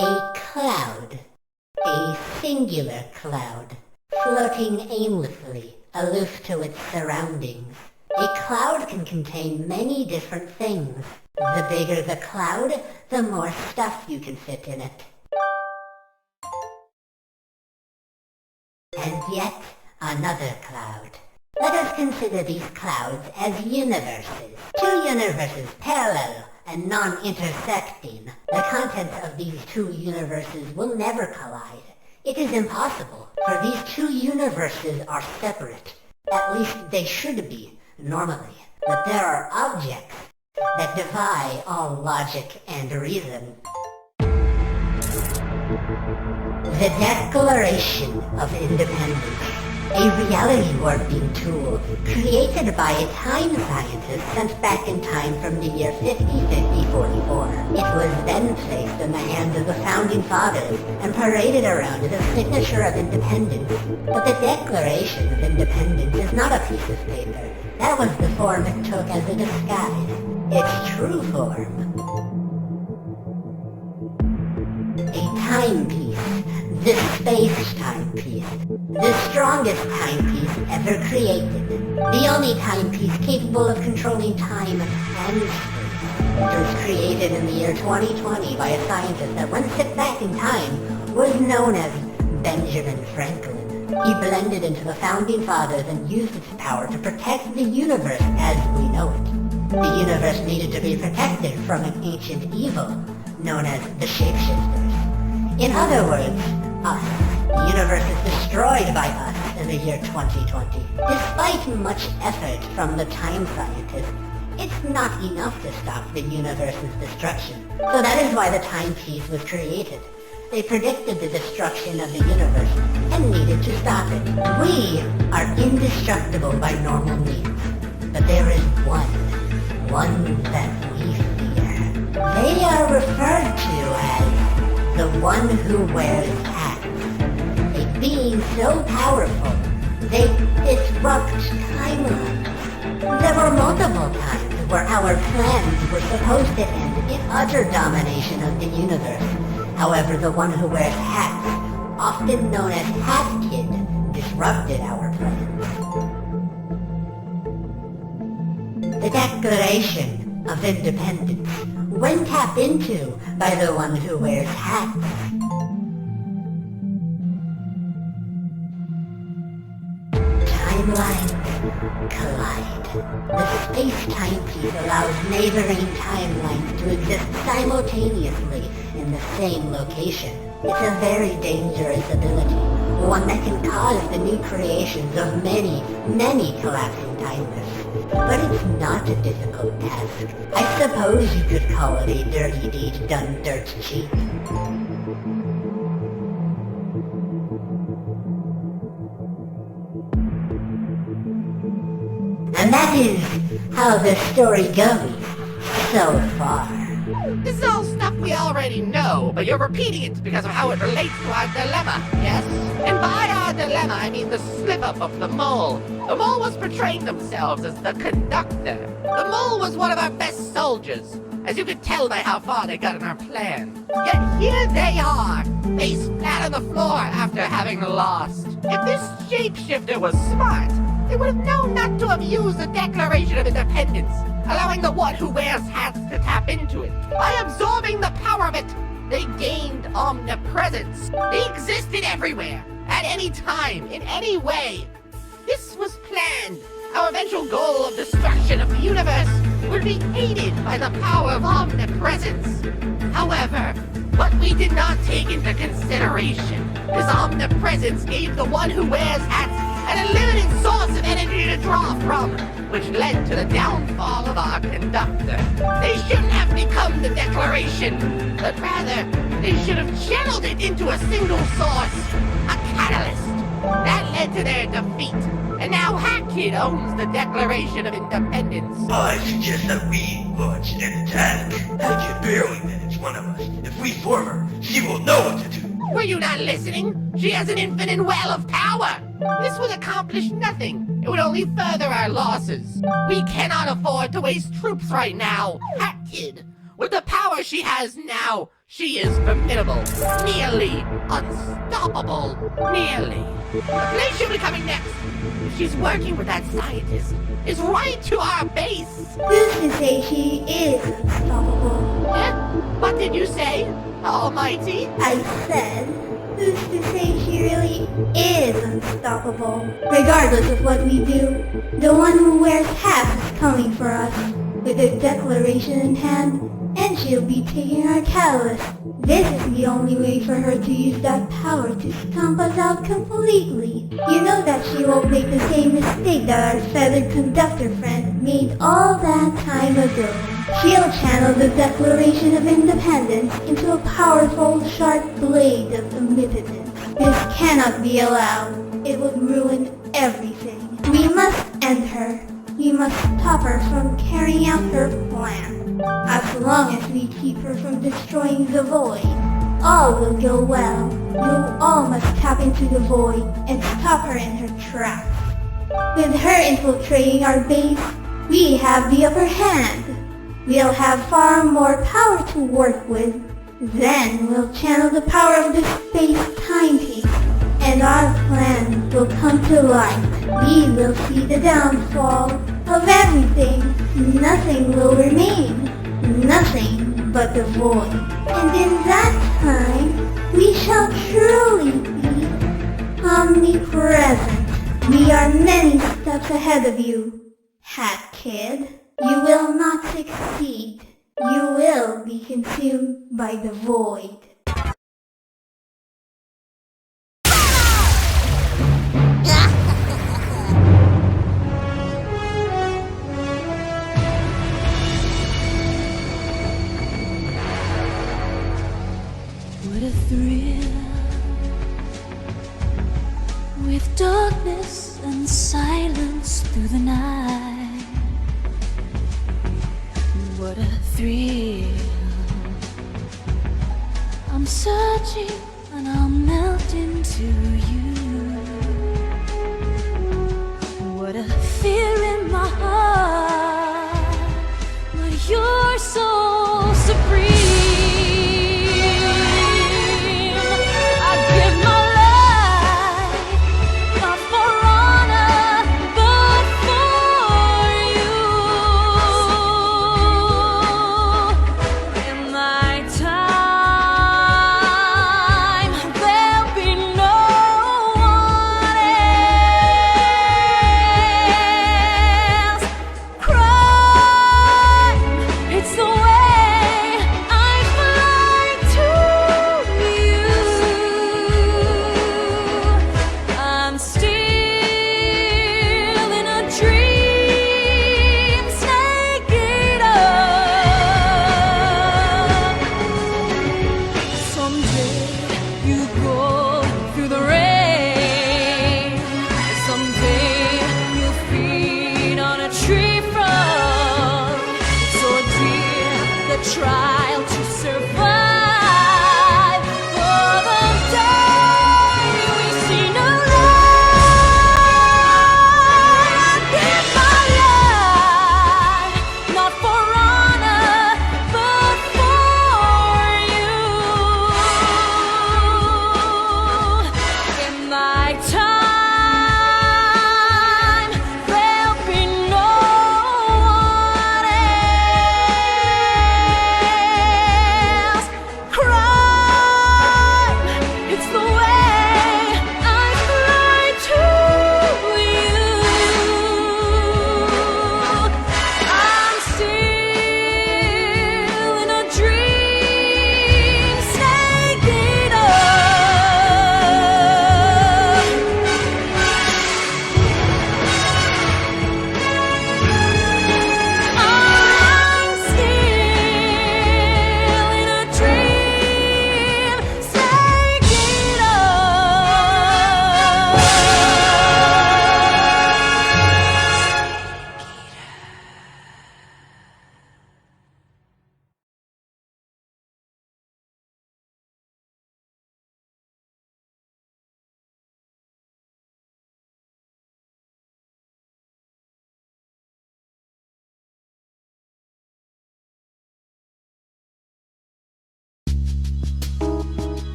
A cloud. A singular cloud. Floating aimlessly, aloof to its surroundings. A cloud can contain many different things. The bigger the cloud, the more stuff you can fit in it. And yet, another cloud. Let us consider these clouds as universes. Two universes parallel and non-intersecting. The contents of these two universes will never collide. It is impossible, for these two universes are separate. At least they should be, normally. But there are objects that defy all logic and reason. The Declaration of Indepence. A reality warping tool created by a time scientist sent back in time from the year 5044. It was then placed in the hands of the Founding Fathers and paraded around as a signature of independence. But the Declaration of Independence is not a piece of paper. That was the form it took as a disguise. Its true form. A timepiece. The space timepiece. The strongest timepiece ever created. The only timepiece capable of controlling time and space. It was created in the year 2020 by a scientist that, when sent back in time, was known as Benjamin Franklin. He blended into the Founding Fathers and used its power to protect the universe as we know it. The universe needed to be protected from an ancient evil known as the Shapeshifters. In other words, us. The universe is destroyed by us in the year 2020. Despite much effort from the time scientists, it's not enough to stop the universe's destruction. So that is why the timepiece was created. They predicted the destruction of the universe and needed to stop it. We are indestructible by normal means, but there is one that we fear. They are referred to as the one who wears hats. A being so powerful, they disrupt timelines. There were multiple times where our plans were supposed to end in utter domination of the universe. However, the one who wears hats, often known as Hat Kid, disrupted our plans. The Declaration of Indepence, when tapped into by the one who wears hats, timelines collide. The space-time piece allows neighboring timelines to exist simultaneously in the same location. It's a very dangerous ability, one that can cause the new creations of many collapsing timers. But it's not a difficult task. I suppose you could call it a dirty deed done dirt cheap. And that is how the story goes so far. This is all stuff we already know, but you're repeating it because of how it relates to our dilemma, yes? And by our dilemma, I mean the slip-up of the mole. The mole was portraying themselves as the conductor. The mole was one of our best soldiers, as you could tell by how far they got in our plan. Yet here they are, face flat on the floor after having lost. If this shapeshifter was smart, they would have known not to have used the Declaration of Independence, allowing the one who wears hats to tap into it. By absorbing the power of it, they gained omnipresence. They existed everywhere, at any time, in any way. This was planned. Our eventual goal of destruction of the universe would be aided by the power of omnipresence. However, what we did not take into consideration is omnipresence gave the one who wears hats an unlimited source of energy to draw from, which led to the downfall of our conductor. They shouldn't have become the Declaration, but rather, they should have channeled it into a single source, a catalyst. That led to their defeat, and now Hat Kid owns the Declaration of Independence. I suggest that we launch an attack. Hat can barely manage one of us. If we form her, she will know what to do. Were you not listening? She has an infinite well of power. This would accomplish nothing. It would only further our losses. We cannot afford to waste troops right now. Hat Kid, with the power she has now, she is formidable. Nearly unstoppable. Nearly. The place she'll be coming next, if she's working with that scientist, is right to our base. Who's to say she is unstoppable? Eh? What did you say, Almighty? I said, who's to say she really is unstoppable? Regardless of what we do, the one who wears hats is coming for us, with a declaration in hand, and she'll be taking our catalyst. This is the only way for her to use that power to stomp us out completely. You know that she won't make the same mistake that our feathered conductor friend made all that time ago. She'll channel the Declaration of Independence into a powerful, sharp blade of omnipotence. This cannot be allowed. It would ruin everything. We must end her. We must stop her from carrying out her plan. As long as we keep her from destroying the void, all will go well. You all must tap into the void and stop her in her tracks. With her infiltrating our base, we have the upper hand. We'll have far more power to work with. Then we'll channel the power of the space-time piece, and our plan will come to light. We will see the downfall of everything. Nothing will remain. Nothing but the void. And in that time, we shall truly be omnipresent. We are many steps ahead of you, Hat Kid. You will not succeed. You will be consumed by the void. What a thrill, with darkness and silence through the night. What a thrill, I'm searching and I'll melt into you. What a fear in my heart, but you're so supreme. Trial to survive for the day we see no light. Give my life, not for honor, but for you. In my time, there'll be no one else.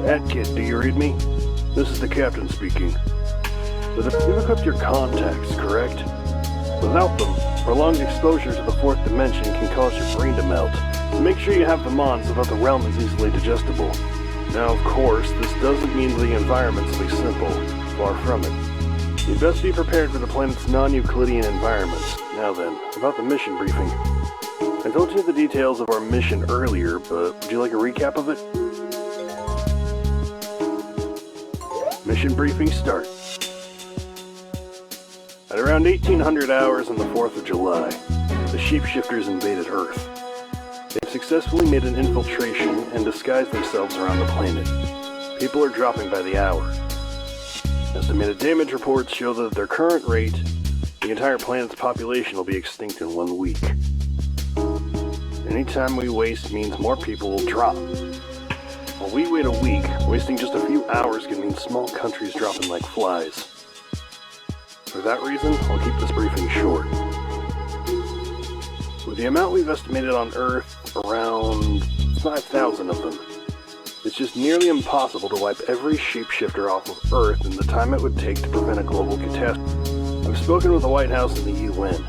That kid, do you read me? This is the captain speaking. But you've equipped your contacts, correct? Without them, prolonged exposure to the fourth dimension can cause your brain to melt. So make sure you have them on so that the realm is easily digestible. Now, of course, this doesn't mean the environments will be simple. Far from it. You'd best be prepared for the planet's non-Euclidean environments. Now then, about the mission briefing. I told you the details of our mission earlier, but would you like a recap of it? Mission briefing start. At around 1800 hours on the 4th of July, the Shapeshifters invaded Earth. They've successfully made an infiltration and disguised themselves around the planet. People are dropping by the hour. Estimated damage reports show that at their current rate, the entire planet's population will be extinct in 1 week. Any time we waste means more people will drop. While we wait a week, wasting just a few hours can mean small countries dropping like flies. For that reason, I'll keep this briefing short. With the amount we've estimated on Earth, around 5,000 of them, it's just nearly impossible to wipe every shapeshifter off of Earth in the time it would take to prevent a global catastrophe. I've spoken with the White House and the UN.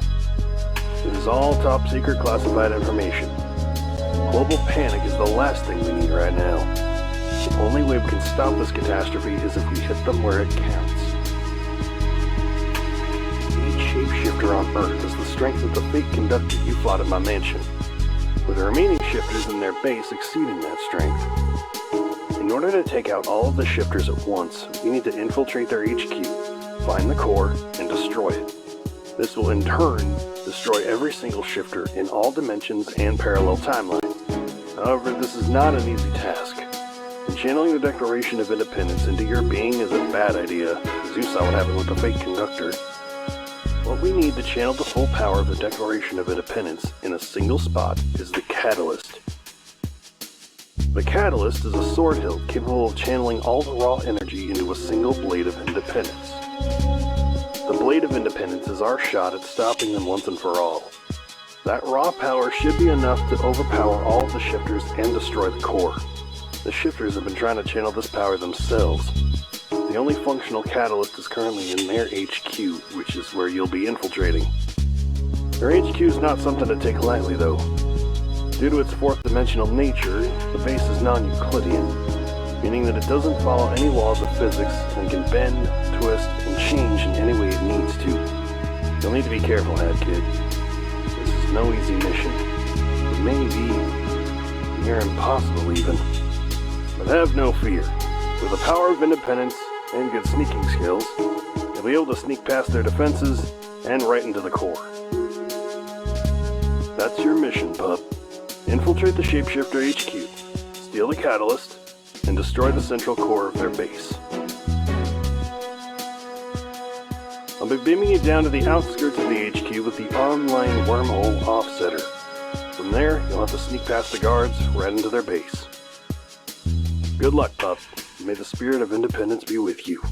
It is all top-secret classified information. Global panic is the last thing we need right now. The only way we can stop this catastrophe is if we hit them where it counts. Each shapeshifter on Earth has the strength of the fake conductor you fought at my mansion, with the remaining shifters in their base exceeding that strength. In order to take out all of the shifters at once, we need to infiltrate their HQ, find the core, and destroy it. This will in turn destroy every single shifter in all dimensions and parallel timelines. However, this is not an easy task, and channeling the Declaration of Independence into your being is a bad idea, as you saw what happened with the fake conductor. What we need to channel the full power of the Declaration of Independence in a single spot is the Catalyst. The Catalyst is a sword hilt capable of channeling all the raw energy into a single Blade of Independence. The Blade of Independence is our shot at stopping them once and for all. That raw power should be enough to overpower all of the shifters and destroy the core. The shifters have been trying to channel this power themselves. The only functional catalyst is currently in their HQ, which is where you'll be infiltrating. Their HQ is not something to take lightly, though. Due to its fourth-dimensional nature, the base is non-Euclidean, meaning that it doesn't follow any laws of physics and can bend, twist, and change in any way it needs to. You'll need to be careful, Head Kid. This is no easy mission. It may be near impossible, even. But have no fear. With the power of independence and good sneaking skills, you'll be able to sneak past their defenses and right into the core. That's your mission, pup. Infiltrate the Shapeshifter HQ, steal the Catalyst, and destroy the central core of their base. I'll be beaming you down to the outskirts of the HQ with the online wormhole offsetter. From there, you'll have to sneak past the guards right into their base. Good luck, pup. May the spirit of independence be with you.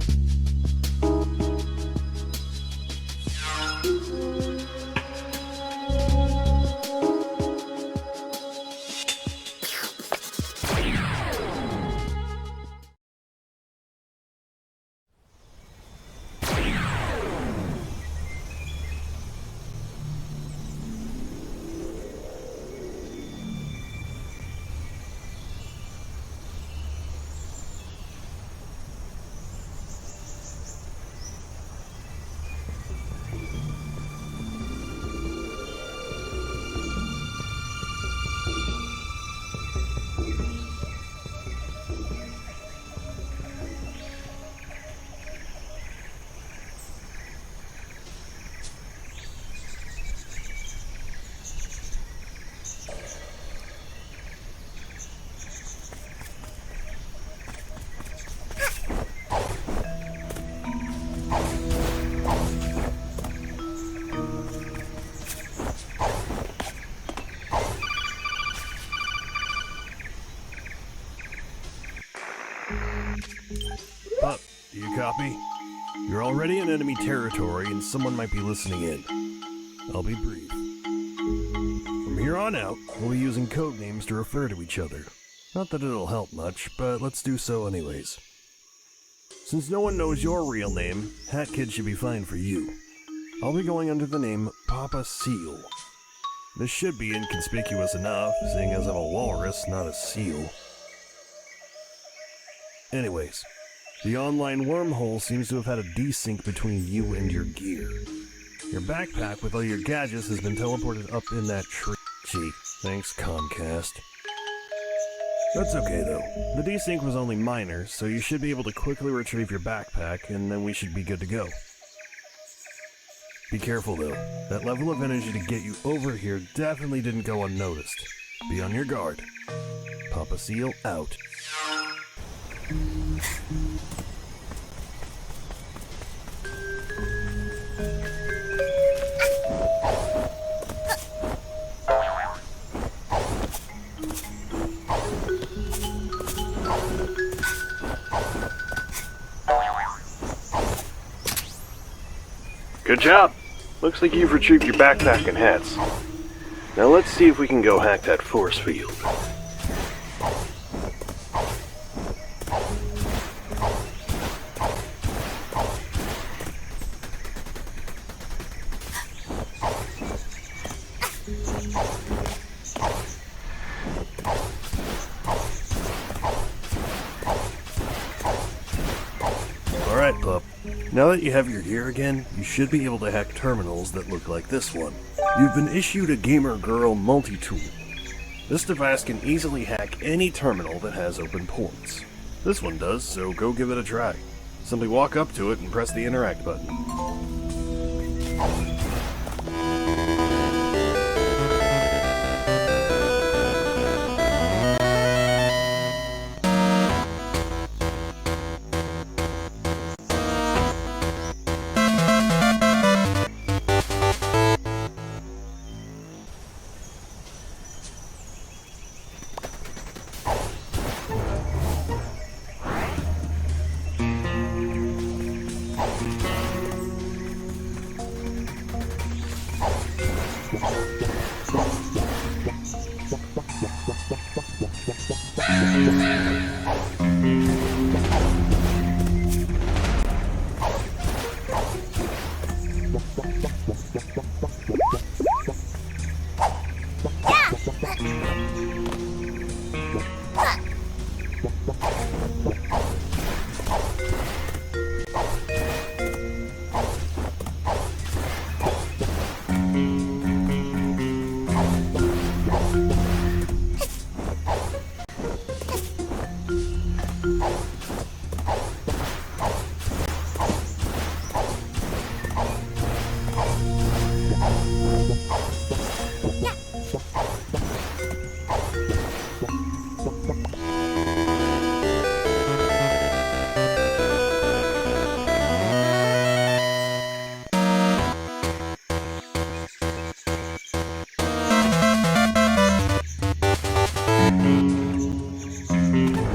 Pup, do you copy? You're already in enemy territory and someone might be listening in. I'll be brief. From here on out, we'll be using code names to refer to each other. Not that it'll help much, but let's do so anyways. Since no one knows your real name, Hat Kid should be fine for you. I'll be going under the name Papa Seal. This should be inconspicuous enough, seeing as I'm a walrus, not a seal. Anyways, the online wormhole seems to have had a desync between you and your gear. Your backpack with all your gadgets has been teleported up in that tree. Gee, thanks Comcast. That's okay though. The desync was only minor, so you should be able to quickly retrieve your backpack, and then we should be good to go. Be careful though. That level of energy to get you over here definitely didn't go unnoticed. Be on your guard. Papa Seal out. Good job! Looks like you've retrieved your backpack and hats. Now let's see if we can go hack that force field. Alright, pup. Now that you have your gear again, you should be able to hack terminals that look like this one. You've been issued a Gamer Girl multi-tool. This device can easily hack any terminal that has open ports. This one does, so go give it a try. Simply walk up to it and press the interact button.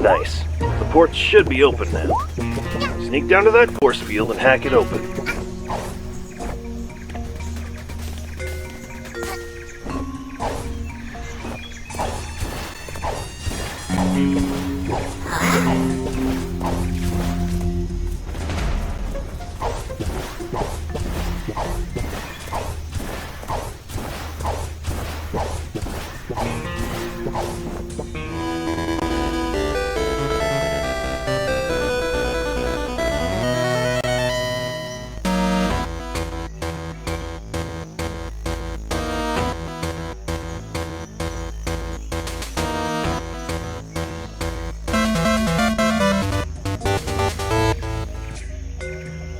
Nice. The ports should be open now. Sneak down to that force field and hack it open.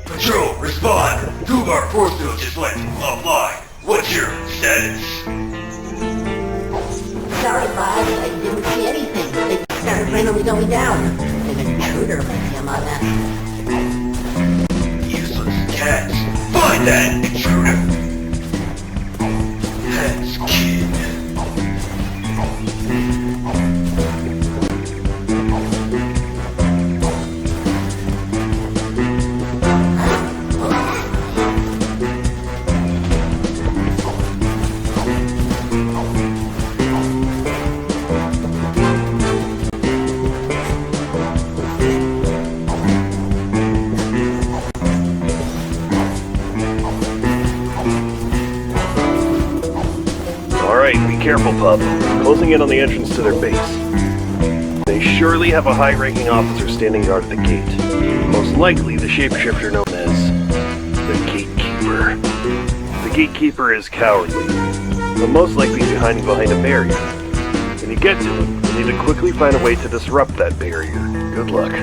Control, respond! Two of our force fields just went offline. What's your status? Sorry, boss, I didn't see anything. They started randomly going down. There's an intruder with him on that. Useless cats. Find that intruder! Hats Kid. careful, pup. Closing in on the entrance to their base. They surely have a high-ranking officer standing guard at the gate. Most likely the shapeshifter known as the Gatekeeper. The Gatekeeper is cowardly, but most likely hiding behind a barrier. When you get to him, you need to quickly find a way to disrupt that barrier. Good luck.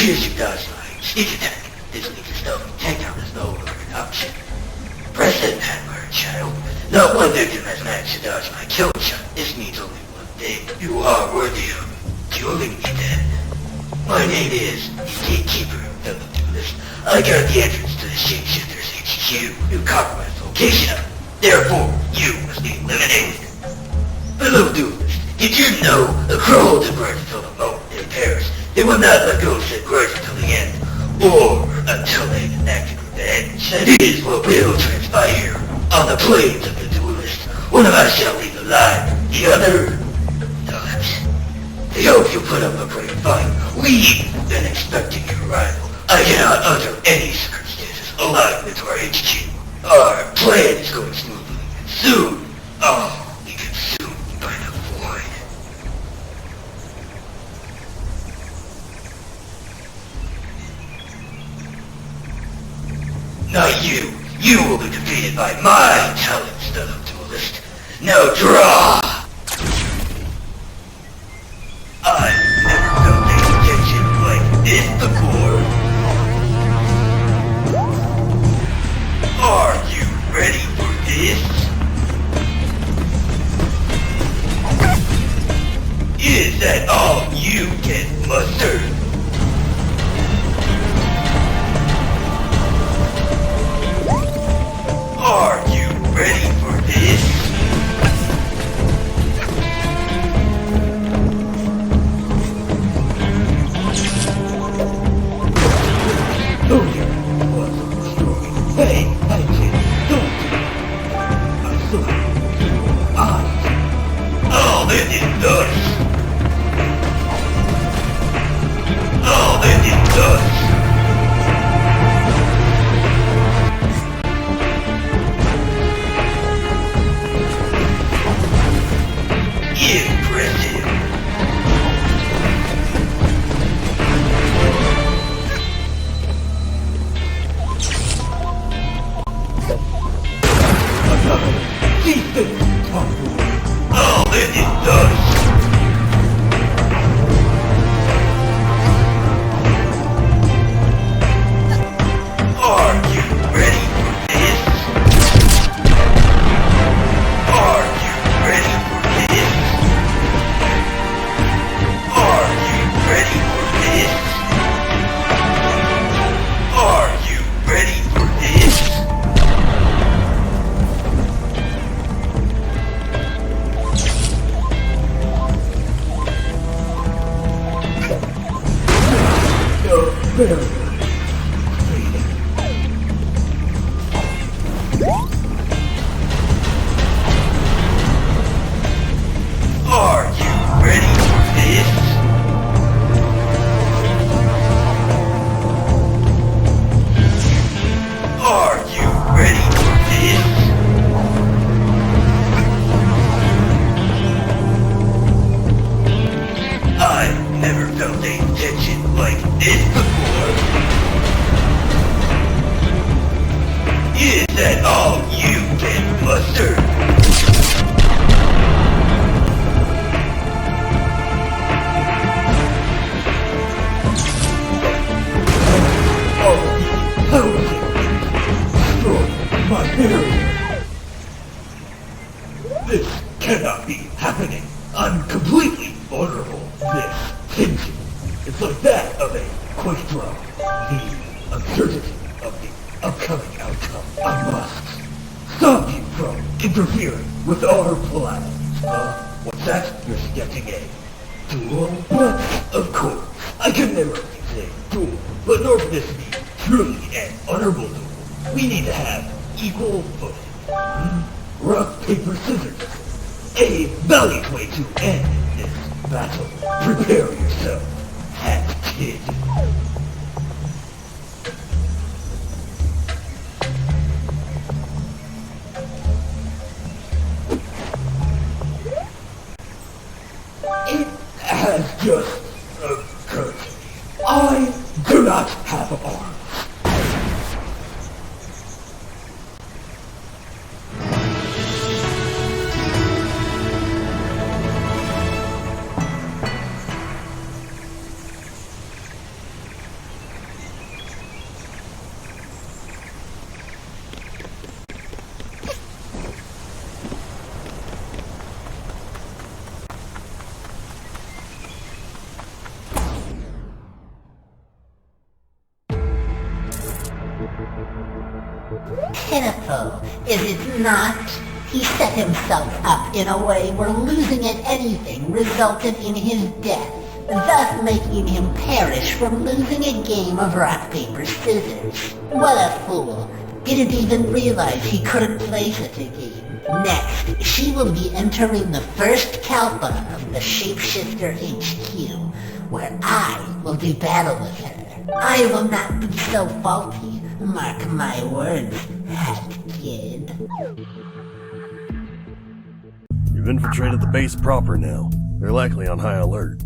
Here's your dodge line. Sneak attack. This means a stealthy takedown is no longer an option. Press that password, child. Not one victim has managed to dodge my kill shot. This means only one thing. You are worthy of killing me then. My name is the Gatekeeper, fellow duelist. I got the entrance to the Shapeshifters HQ. You compromised location of it. Therefore, you must be eliminated. Fellow duelist, did you know the crow holds a grudge until the moment in Paris? They will not let go of said grudge until the end, or until they enacted revenge. That is what will transpire on the plains of the duelist. One of us shall leave alive, the other not. I hope you put up a brave fight. We then expecting your arrival. I cannot under any circumstances align with our HQ. Our plan is going smoothly, and soon, all be consumed by the void. Not you. You will be defeated by my talents, fellow duelist. Now draw! I've never felt any tension like this before. Are you ready for this? Is that all you can muster? Are you ready for this? Oh yeah, what's the story? Hey, I can't, don't do it. I'm sorry. Oh, then it does. Oh, then it does. Impressive. Oh, then it does. Are you ready for this? Are you ready for this? Are you ready for this? Are you ready for this? This cannot be happening. I'm completely vulnerable. This tension is like that of a quick draw. The uncertainty of the upcoming outcome. I must stop you from interfering with our plans. What's that? You're suggesting a duel? But, of course, I can never say duel. But in order for this to be truly an honorable duel, we need to have equal footing. Rock, paper, scissors. A valiant way to end this battle. Prepare yourself, hat kid. It has just occurred to me. I do not have arms. Pitiful, is it not? He set himself up in a way where losing at anything resulted in his death, thus making him perish from losing a game of rock, paper, scissors. What a fool. Didn't even realize he couldn't play such a game. Next, she will be entering the first Kalpa of the Shapeshifter HQ, where I will do battle with her. I will not be so faulty. Mark my words, hat kid. You've infiltrated the base proper now. They're likely on high alert.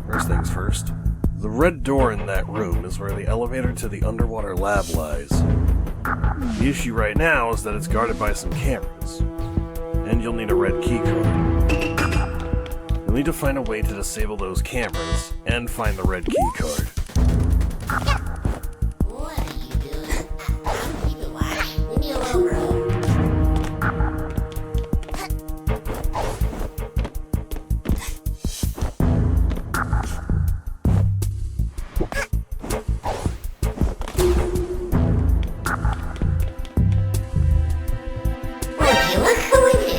First things first. The red door in that room is where the elevator to the underwater lab lies. The issue right now is that it's guarded by some cameras. And you'll need a red key card. You'll need to find a way to disable those cameras and find the red key card. What are you doing? I'm keeping watch. Leave me alone, bro. Would you look who it is?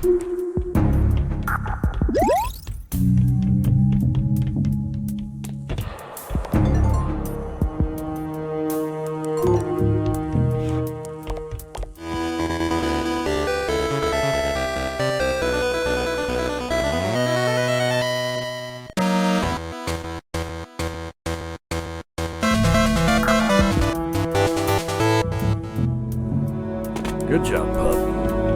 Good job, Pup.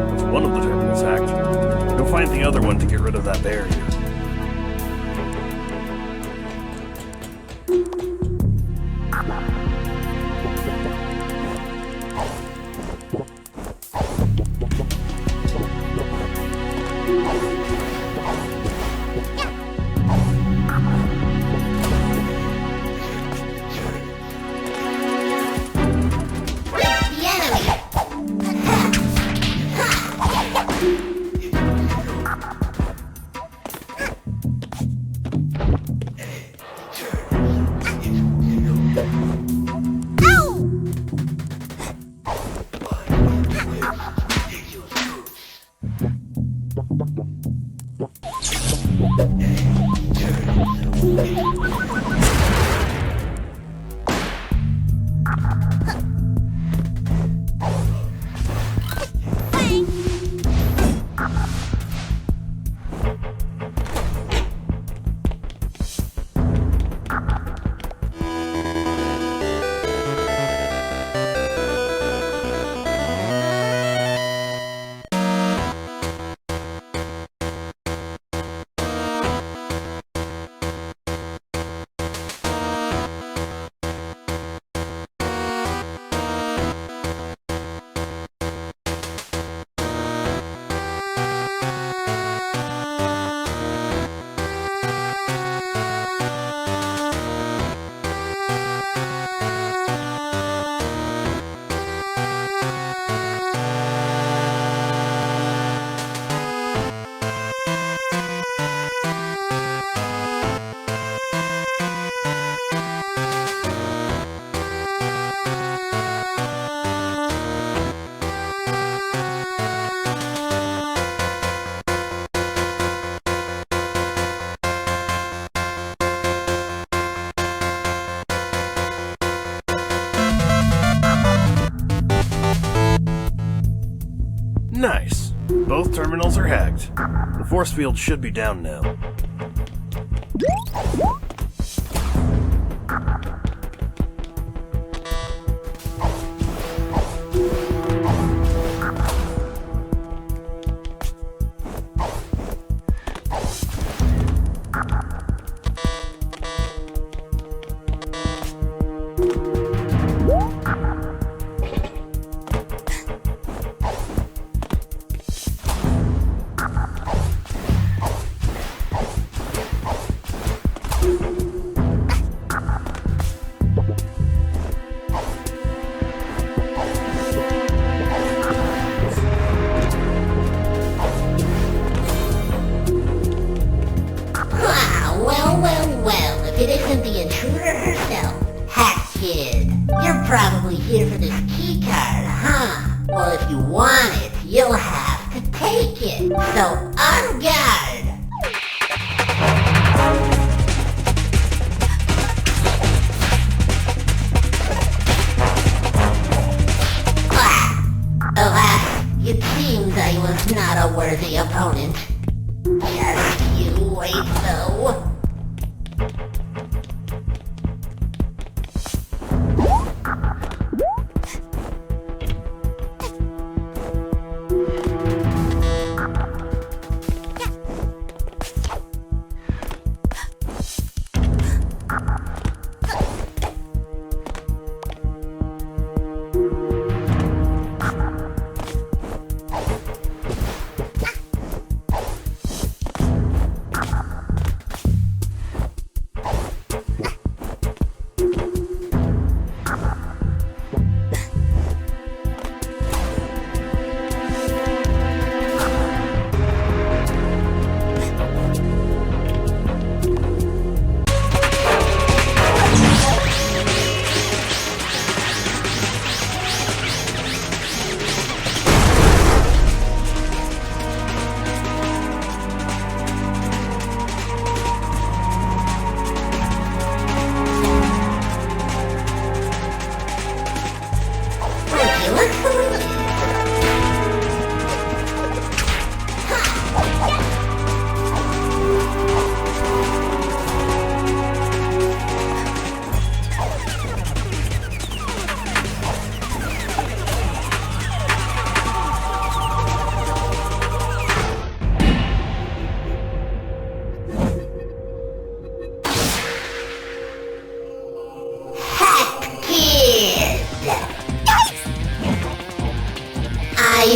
That's one of the terminals hacked. Go find the other one to get rid of that barrier. Nice. Both terminals are hacked. The force field should be down now. If it isn't the intruder herself, Hack Kid. You're probably here for this keycard, huh? Well, if you want it, you'll have to take it. So, on guard! Alas, it seems I was not a worthy opponent. Just you wait, though.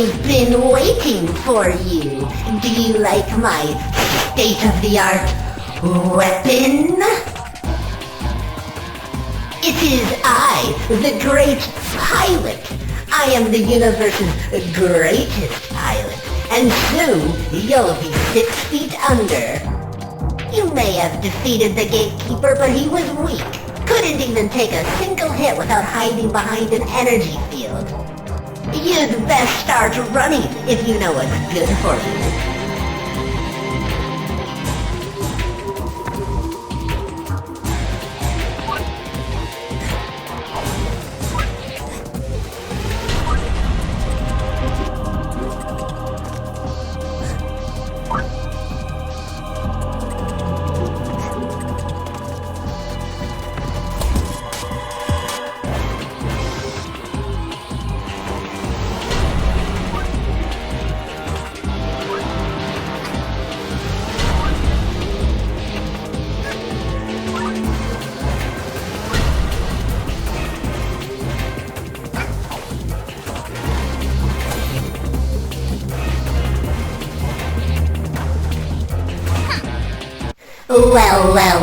I've been waiting for you. Do you like my state-of-the-art weapon? It is I, the great pilot. I am the universe's greatest pilot, and soon you'll be 6 feet under. You may have defeated the gatekeeper, but he was weak. Couldn't even take a single hit without hiding behind an energy field. You'd best start running if you know what's good for you.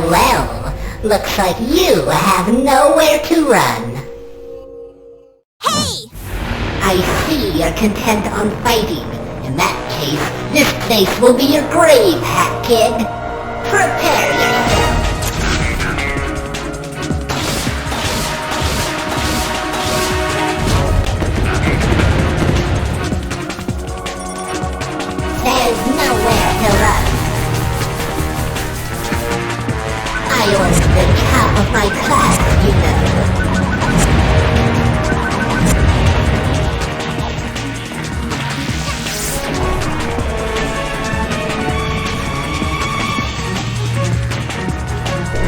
Well. Looks like you have nowhere to run. Hey! I see you're content on fighting. In that case, this place will be your grave, Hat Kid. Prepare yourself. There's nowhere to run. I was the top of my class, you know.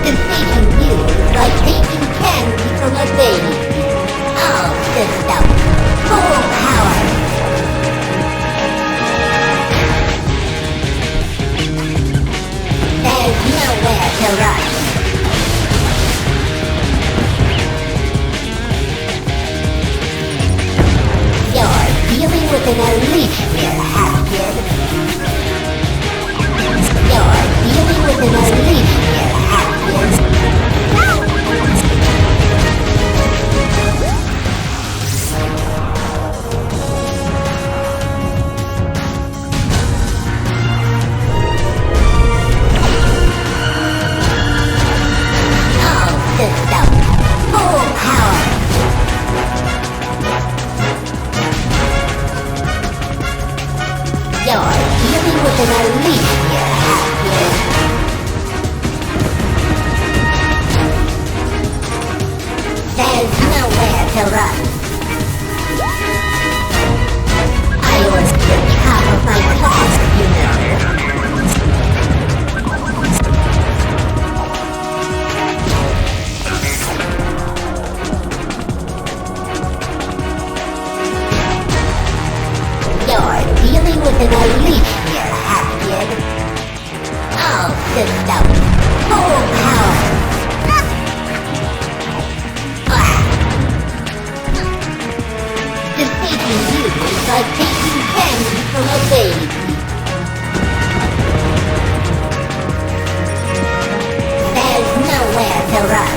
Defeating you is like taking candy from a baby. All system, full power. There's nowhere to run. You're dealing with an elite here, Hat-Kid. You're dealing with an elite here, Hat-Kid. All systems, full power. You're dealing with an elite here, Hat-Kid. There's nowhere to run. I was the top of my class, you know. You're dealing with an elite here, Hat-Kid. All systems, full power. Defeating you is like taking candy from a baby. There's nowhere to run.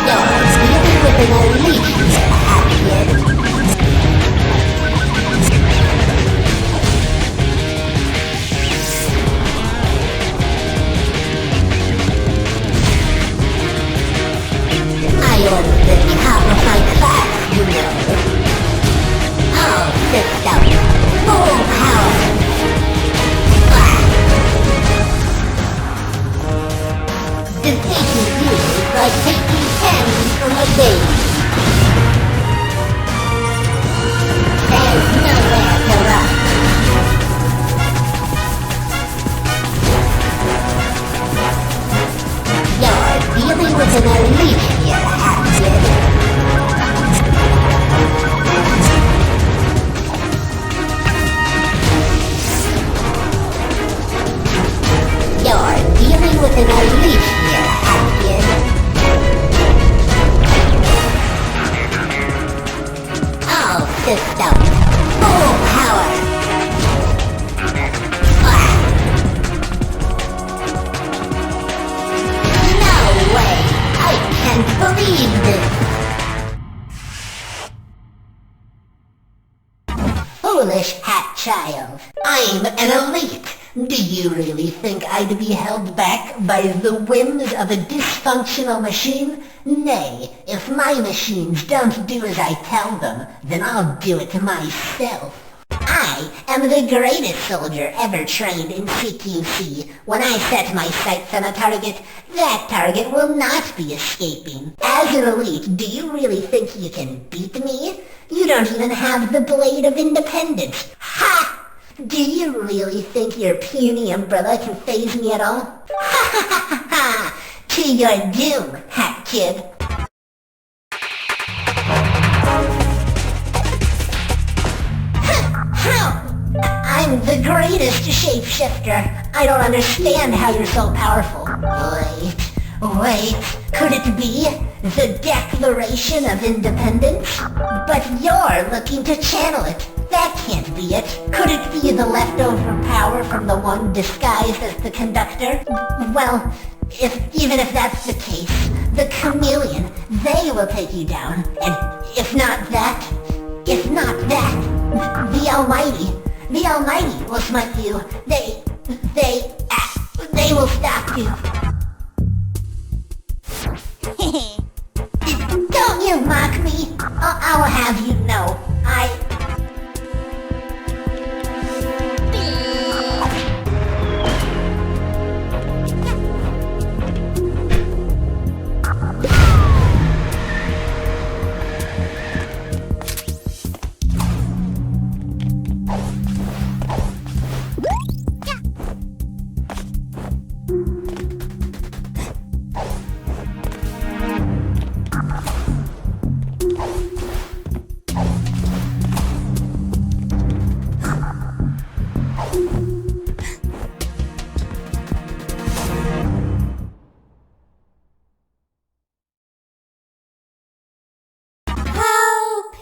You're dealing with an elite here, Hat-Kid. system. Full power. No way! I can't believe this! Foolish hat child. I'm an elite. Do you really think I'd be held back by the whims of a dysfunctional machine? Nay, if my machines don't do as I tell them, then I'll do it myself. I am the greatest soldier ever trained in CQC. When I set my sights on a target, that target will not be escaping. As an elite, do you really think you can beat me? You don't even have the Blade of Independence. Ha! Do you really think your puny umbrella can faze me at all? Ha ha ha ha ha! To your doom, Hat Kid! How? I'm the greatest shapeshifter. I don't understand how you're so powerful. Wait, could it be the Declaration of Indepence? But you're looking to channel it. That can't be it. Could it be the leftover power from the one disguised as the conductor? Well, even if that's the case, the chameleon, they will take you down. And if not that, the Almighty will smite you. They will stop you. Don't you mock me? I'll have you know,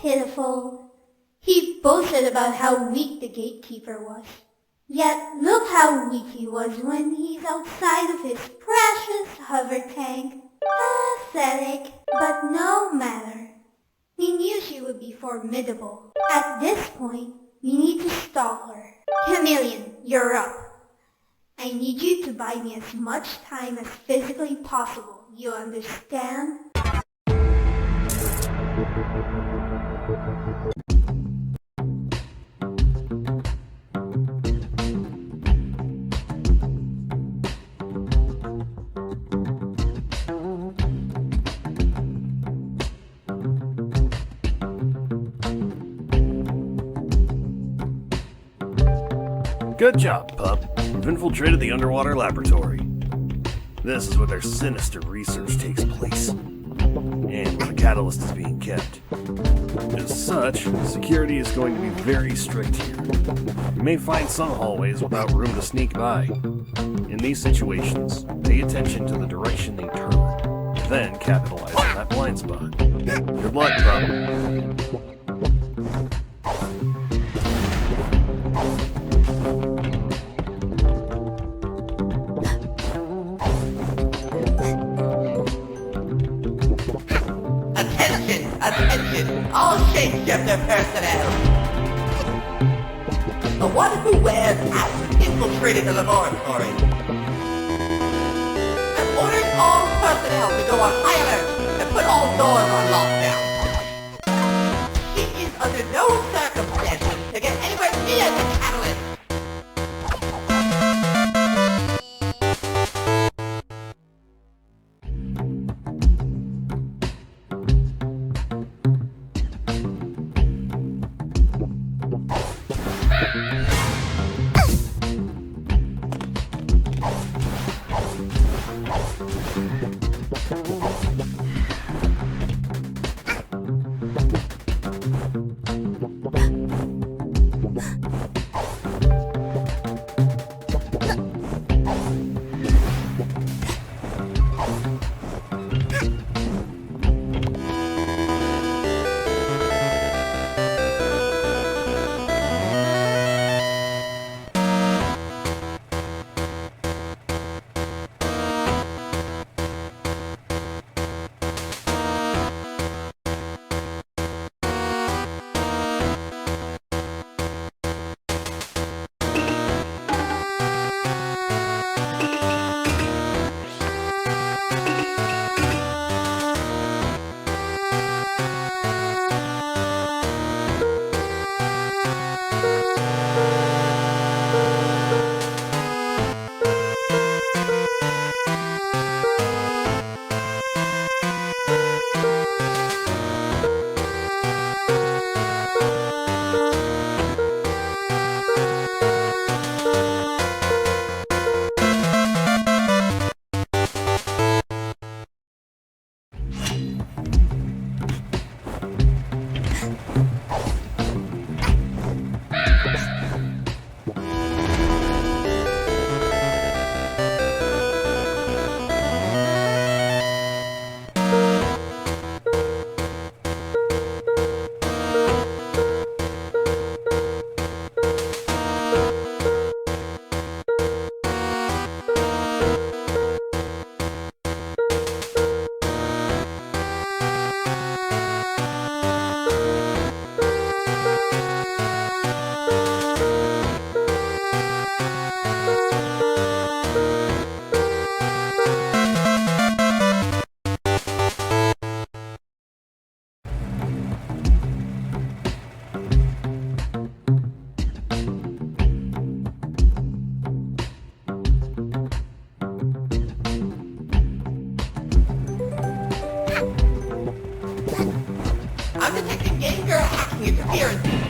Pitiful. He boasted about how weak the gatekeeper was. Yet look how weak he was when he's outside of his precious hover tank. Pathetic, but no matter. We knew she would be formidable. At this point, we need to stall her. Chameleon, you're up. I need you to buy me as much time as physically possible. You understand? Good job, pup. You've infiltrated the underwater laboratory. This is where their sinister research takes place, and where the catalyst is being kept. As such, security is going to be very strict here. You may find some hallways without room to sneak by. In these situations, pay attention to the direction they turn, then capitalize on that blind spot. Good luck, pup. Attention, all Shapeshifter personnel! The one who wears out infiltrated the laboratory. I've ordered all personnel to go on high alert and put all doors on lockdown. It is under no circumstances to get anywhere near the catalyst.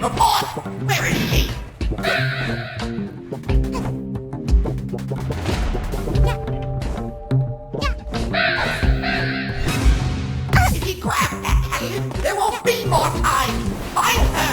Report! Where is she? If he grabs that catalyst, there won't be more time! Find her!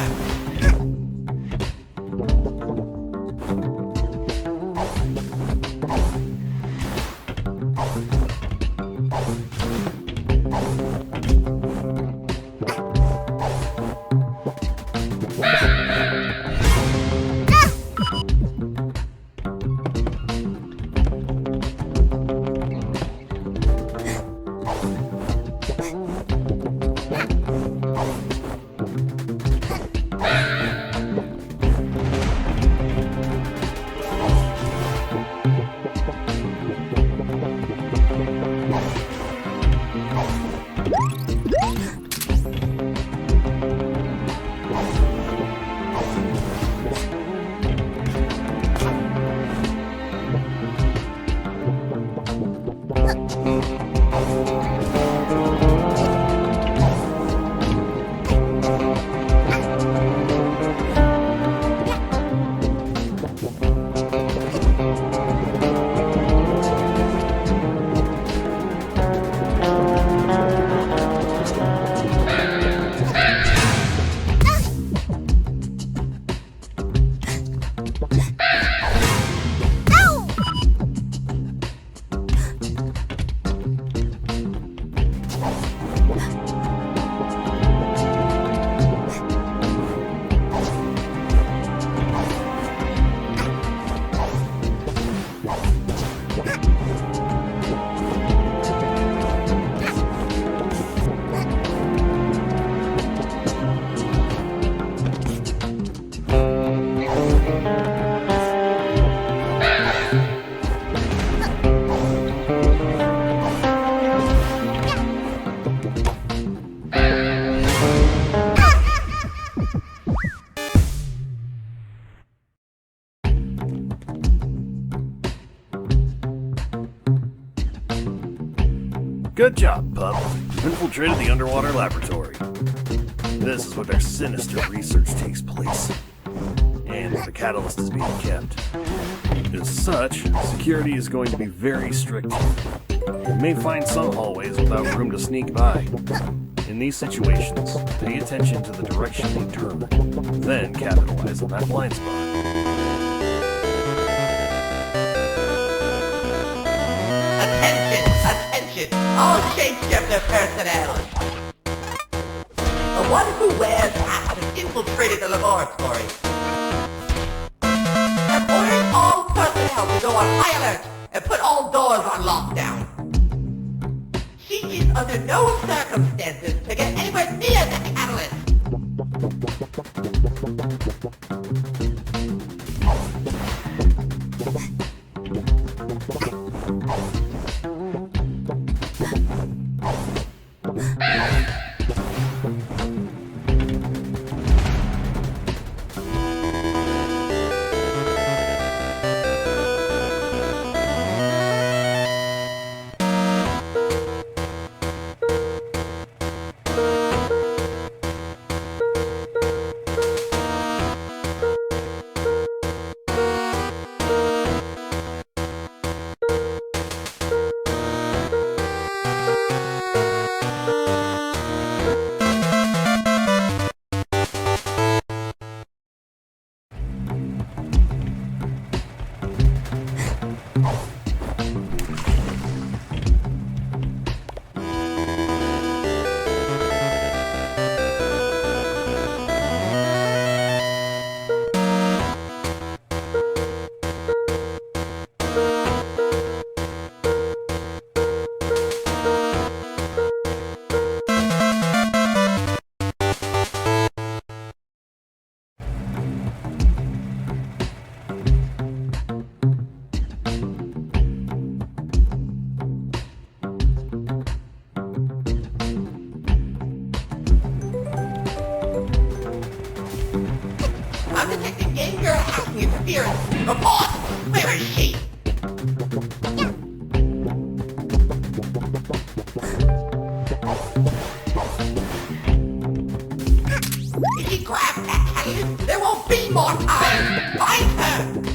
Good job, pup. You've infiltrated the underwater laboratory. This is where their sinister research takes place, and where the catalyst is being kept. As such, security is going to be very strict here. You may find some hallways without room to sneak by. In these situations, pay attention to the direction they turn, then capitalize on that blind spot. Attention, all Shapeshifter personnel! The one who wears hats has infiltrated the laboratory. I'm ordering all personnel to go on high alert and put all doors on lockdown. She is under no circumstances to get anywhere near the catalyst. I'm detecting danger hacking interference. Report! Where is she? If he grabs that case, there won't be more time! Find her!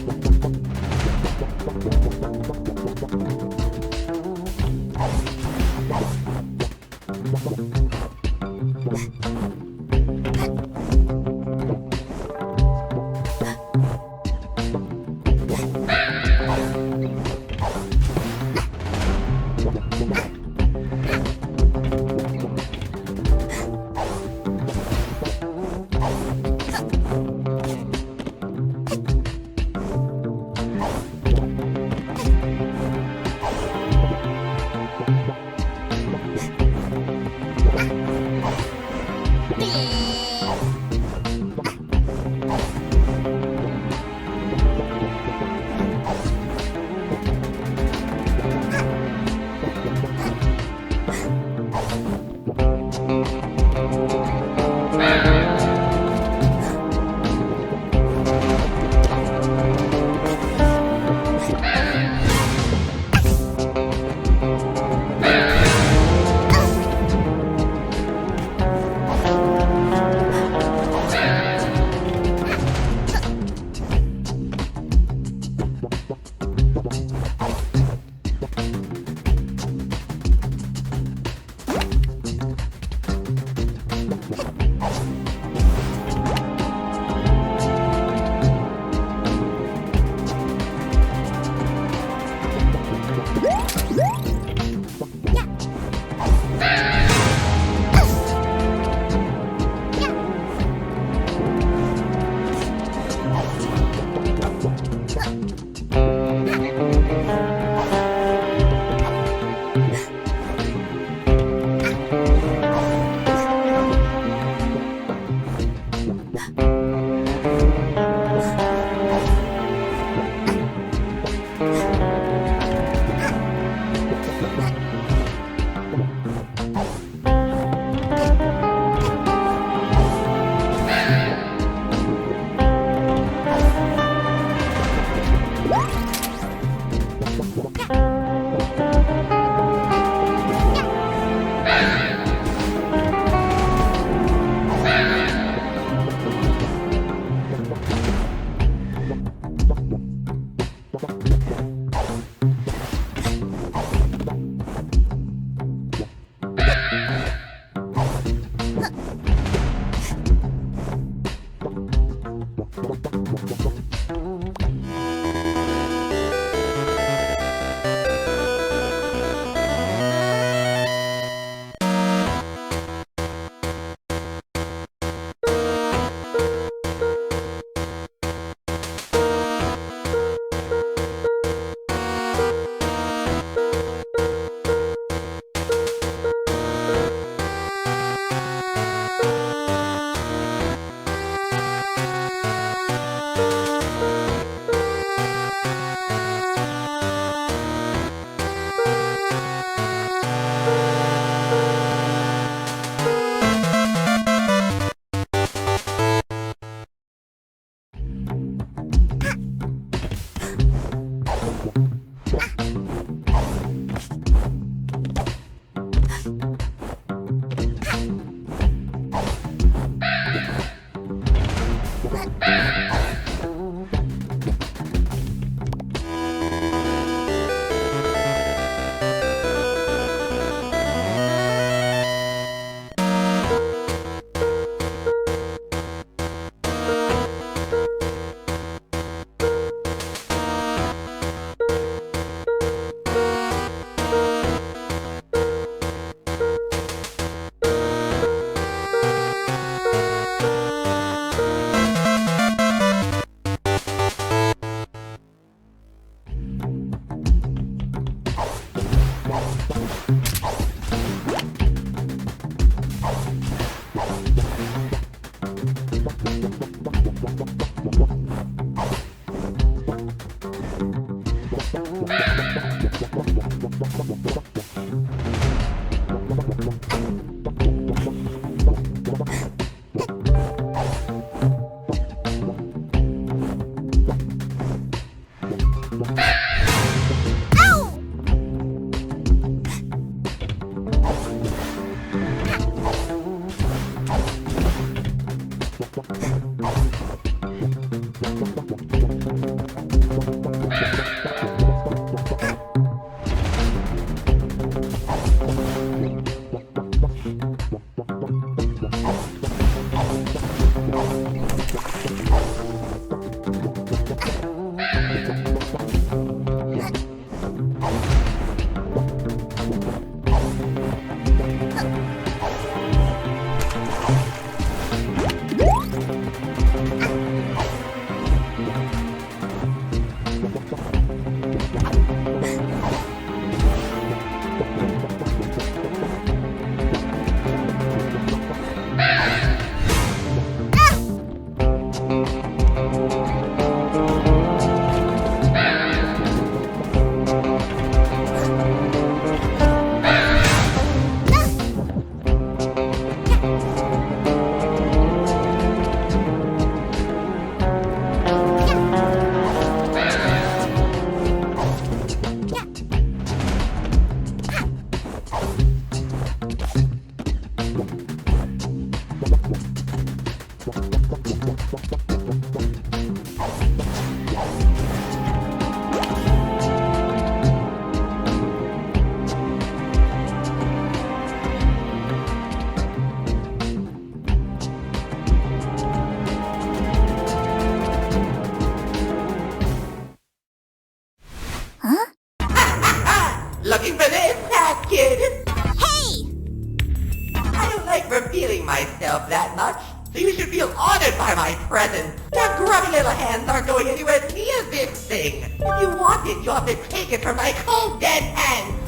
are my presents. Your grubby little hands aren't going anywhere near this thing. If you want it, you have to take it from my cold dead hands.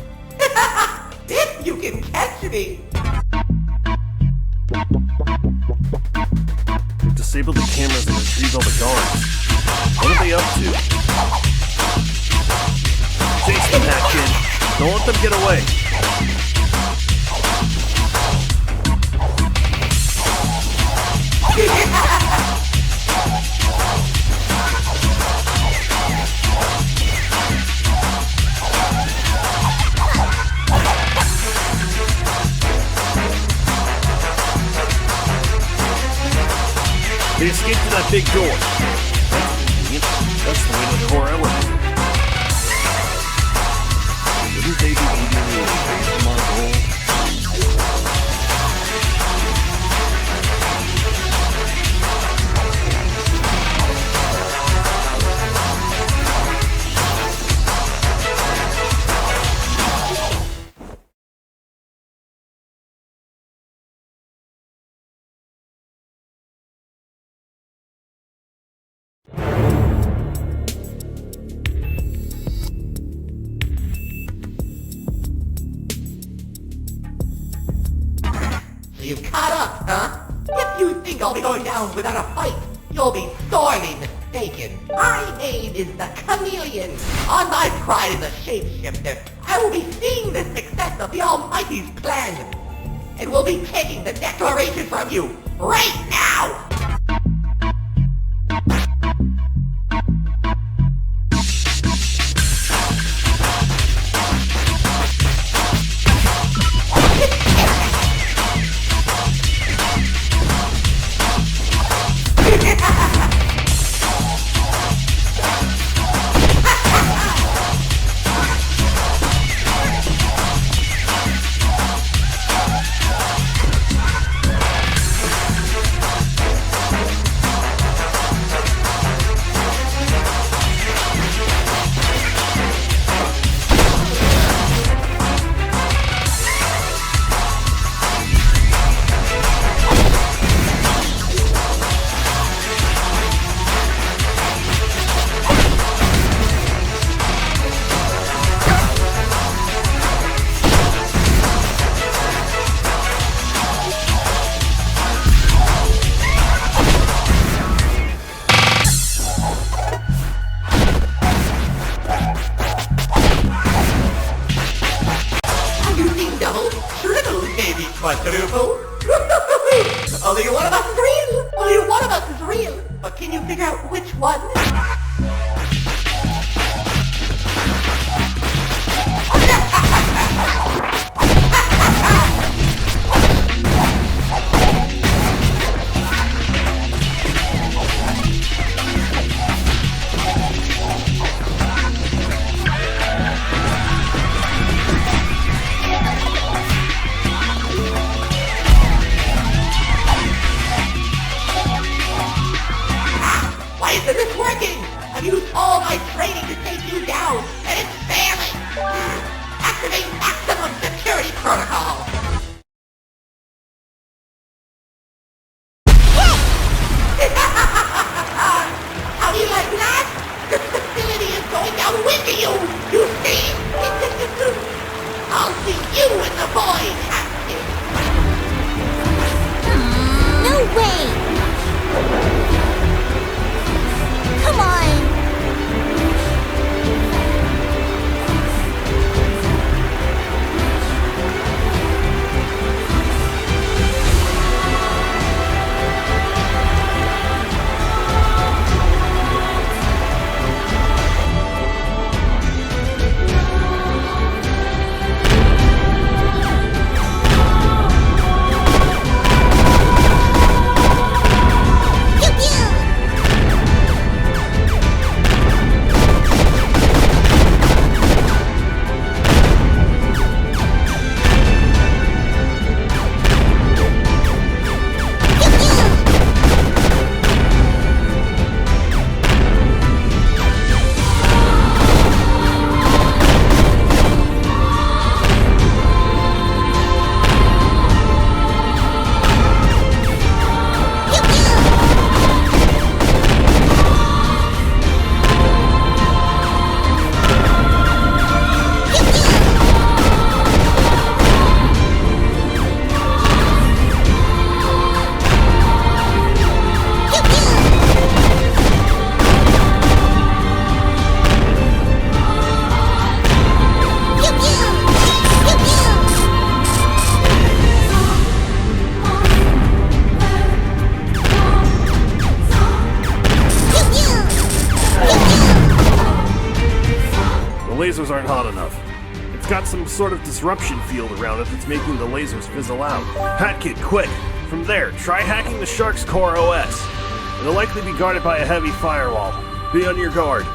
If you can catch me. We've disabled the cameras and retrieved all the guards. What are they up to? Chase them, Hat Kid. Don't let them get away. They escaped through that big door. That's the way to the core elevator. Wouldn't they be eager to escape from our goal? You've caught up, huh? If you think I'll be going down without a fight, you'll be sorely mistaken. My name is the Chameleon. On my pride as a shapeshifter, I will be seeing the success of the Almighty's plan. And we'll be taking the Declaration from you right now! Quadruple? Only one of us is real! Only one of us is real! But can you figure out which one? I've used all my training to take you down, and it's failing! Activate maximum security protocol! How do you like that? This facility is going down with you! You see? I'll see you in the void, Captain! No way! Come on! lasers aren't hot enough. It's got some sort of disruption field around it that's making the lasers fizzle out. Hat Kid, quick! From there, try hacking the Shark's core OS. It'll likely be guarded by a heavy firewall. Be on your guard.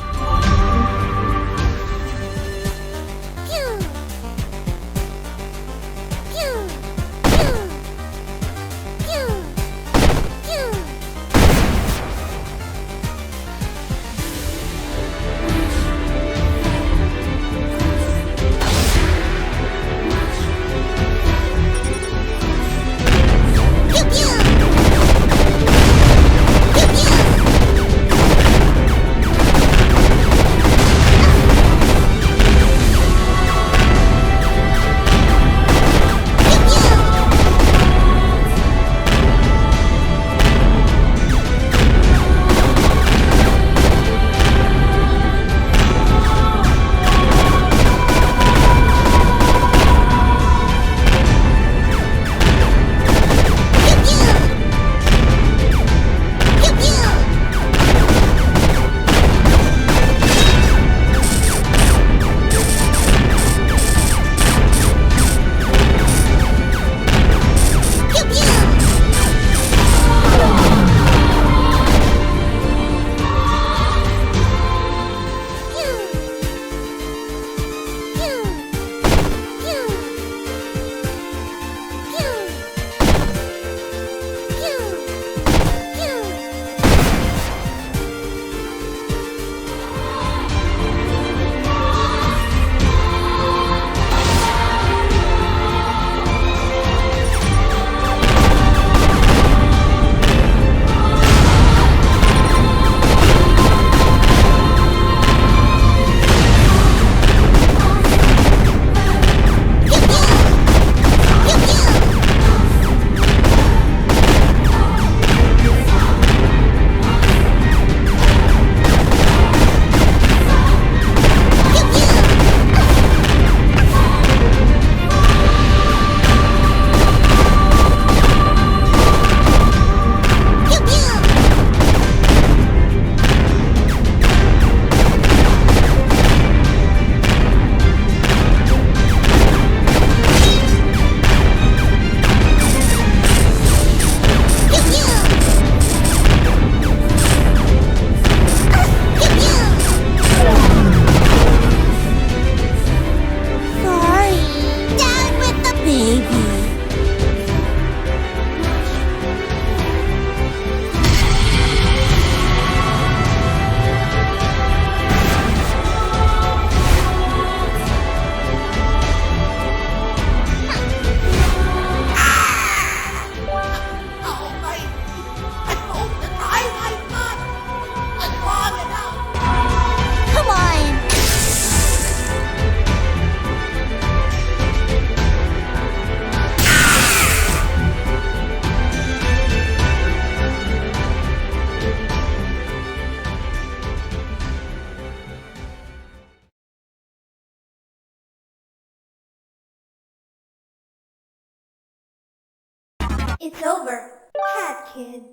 It's over. Hat Kid.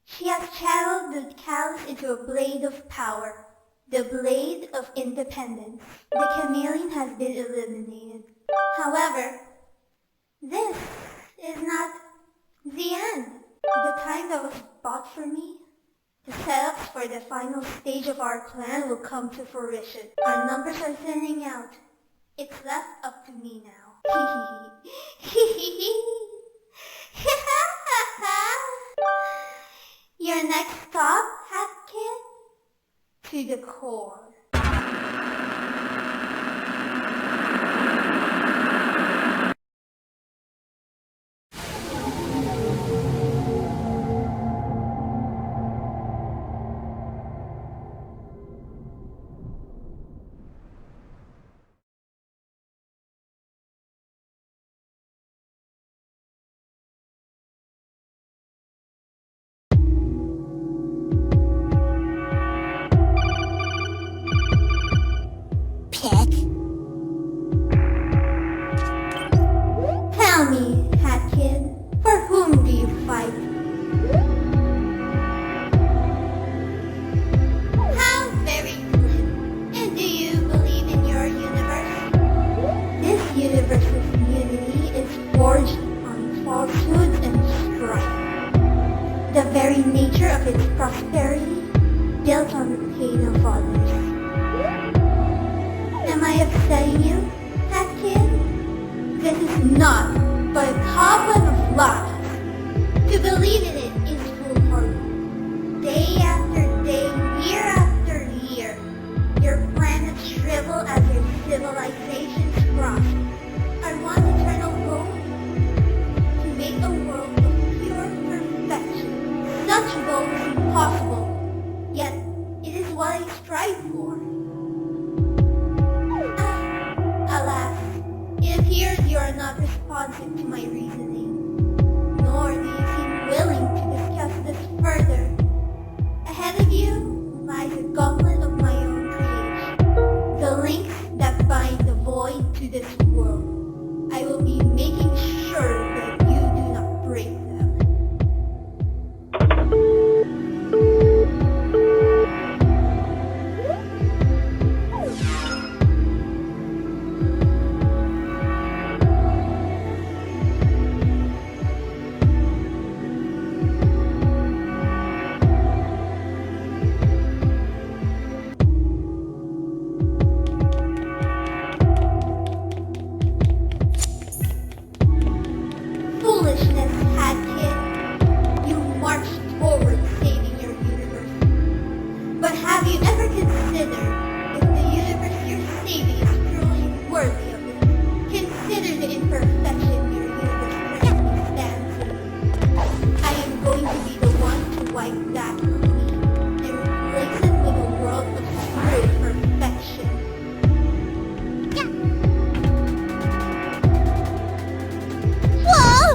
She has channeled the callus into a blade of power. The blade of independence. The chameleon has been eliminated. However, this is not the end. The time that was bought for me, the setups for the final stage of our plan will come to fruition. Our numbers are thinning out. It's left up to me now. Your next stop, Hat Kid? To the core. built on the pain of others. Am I upsetting you, Fat Kid? This is not but a cobweb of lies. To believe in it is foolhardy. Day after day, year after year, your planets shrivel as your civilizations prosper. I want eternal hope to make a world of pure perfection. Such goal is impossible, yet it is what I strive for. Alas, it appears you are not responsive to my reasoning, nor do you seem willing to discuss this further. Ahead of you lies a gauntlet of my own creation, the links that bind the void to this world. I will be making sure that you do not break them. Foolishness, Hat Kid. You marched forward saving your universe. But have you ever considered if the universe you're saving is truly worthy of it? Consider the imperfection your universe presently stands in. I am going to be the one to wipe that from me and replace it with a world of true perfection. Whoa!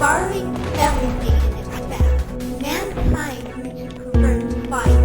devouring everything in its path. Mankind grew to pervert fire.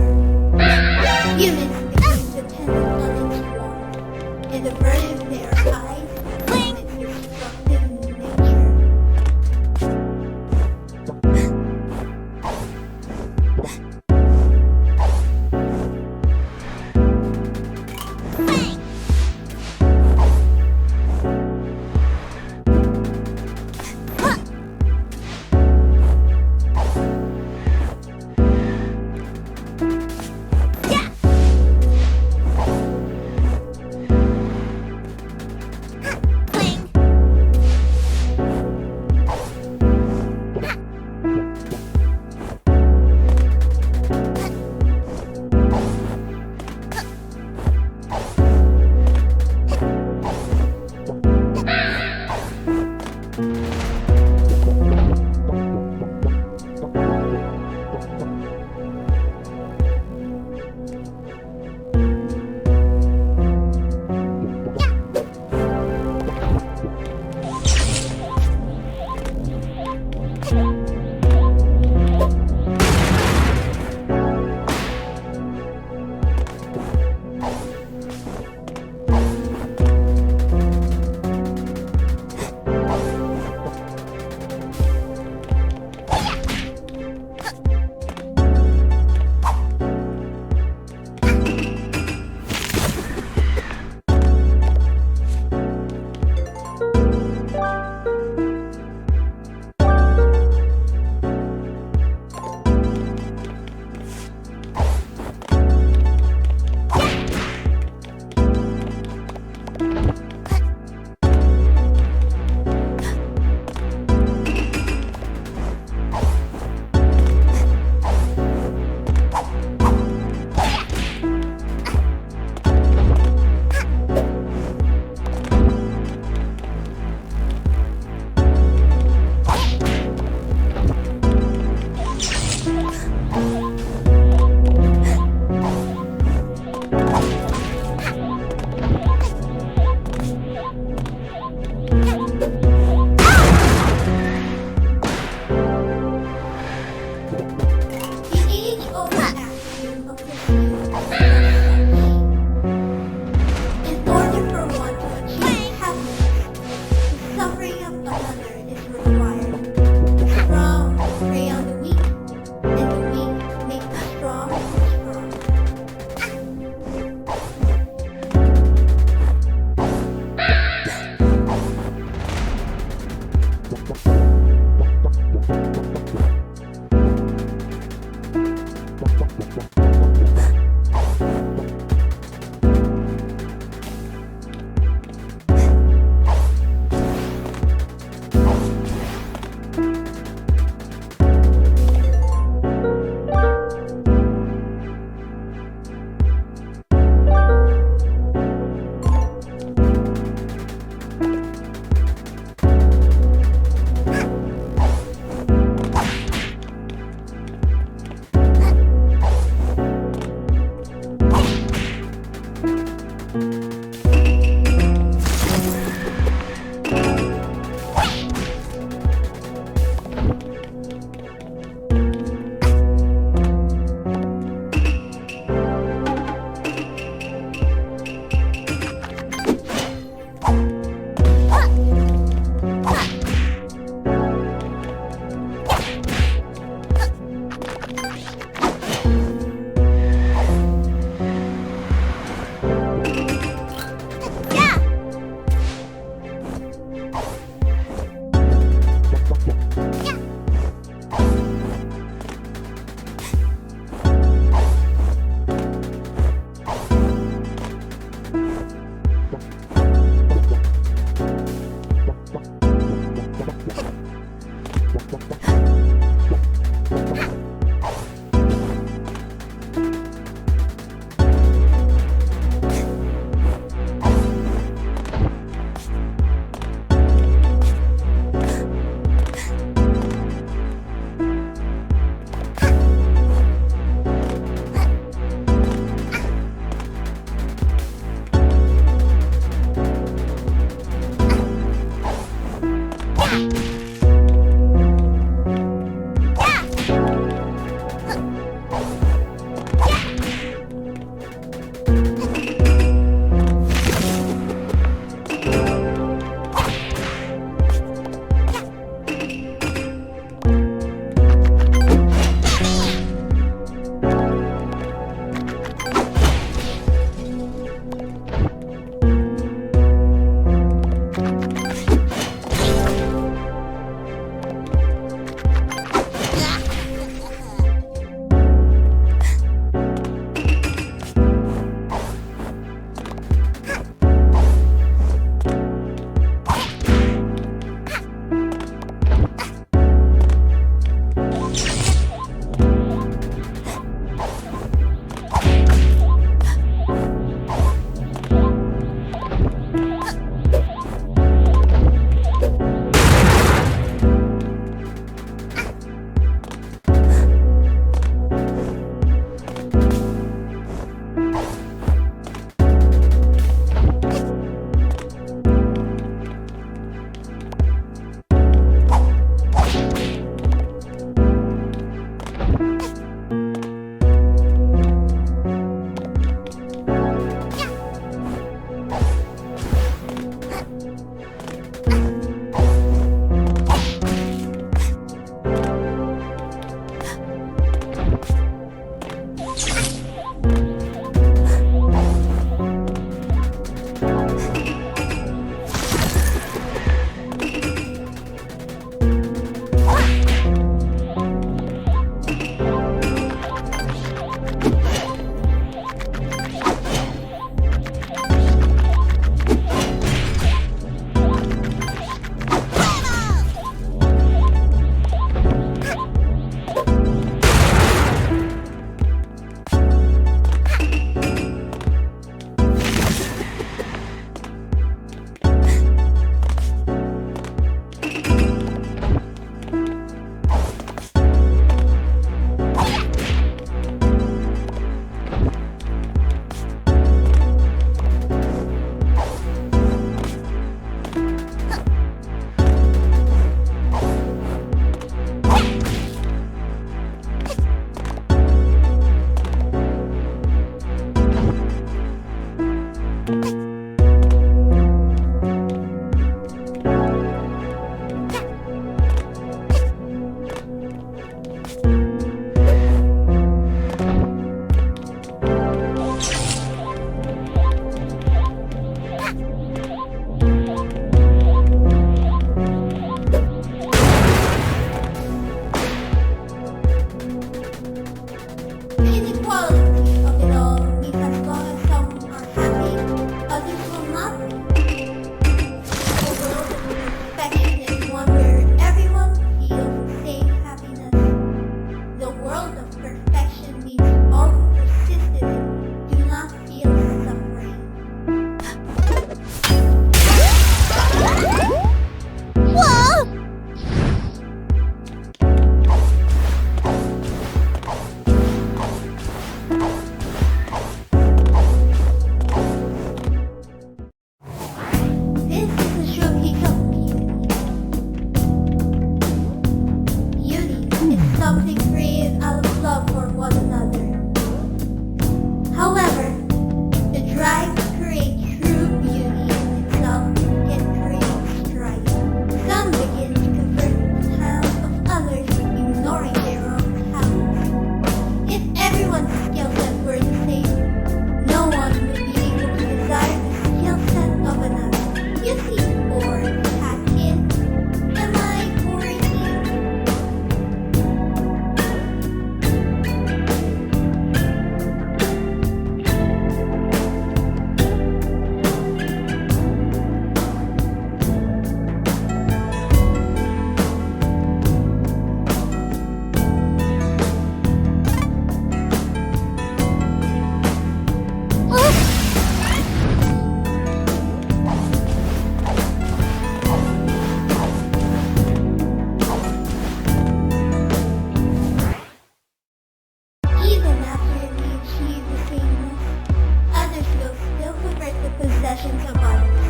possessions of others,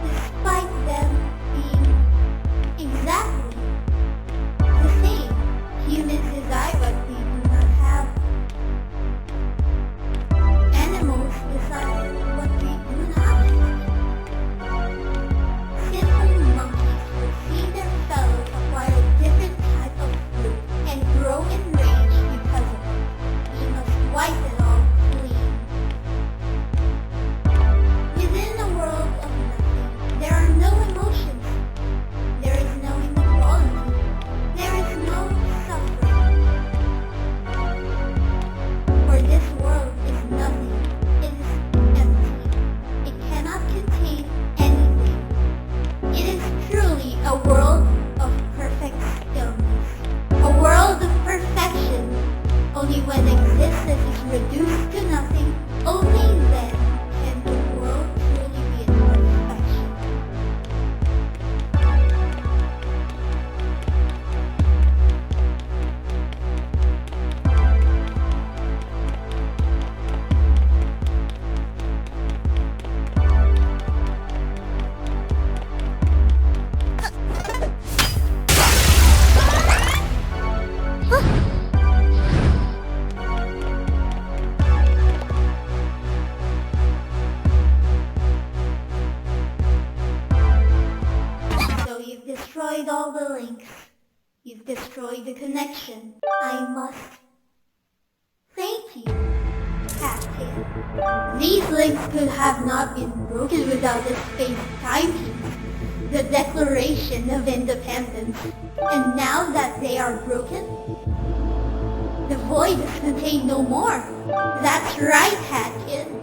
despite them being exactly the same. Humans desire what we do not have. Animals desire what we do not have. Simple monkeys will see their fellows acquire a different type of food and grow in rage because of it. We must wipe it all clean. Within a world of nothing, there are no emotions. There is no inequality. There is no suffering. For this world is nothing. It is empty. It cannot contain anything. It is truly a world of perfect stillness. A world of perfection. Only when existence is reduced to nothing, only then can the world truly be in perfection. So you've destroyed all the links. You've destroyed the connection. I must thank you, Captain. These links could have not been broken without the space-time piece, the Declaration of Indepence. And now that they are broken, the void is contained no more. That's right, Hatkin.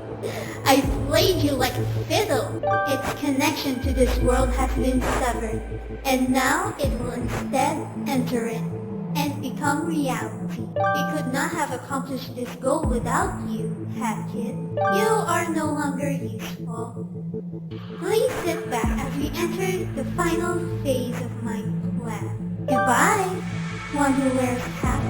I played you like a fiddle. Its connection to this world has been severed, and now it will instead enter it and become reality. We could not have accomplished this goal without you, Hatkin. You are no longer useful. Please sit back as we enter the final phase of my plan. Goodbye, one who wears hats.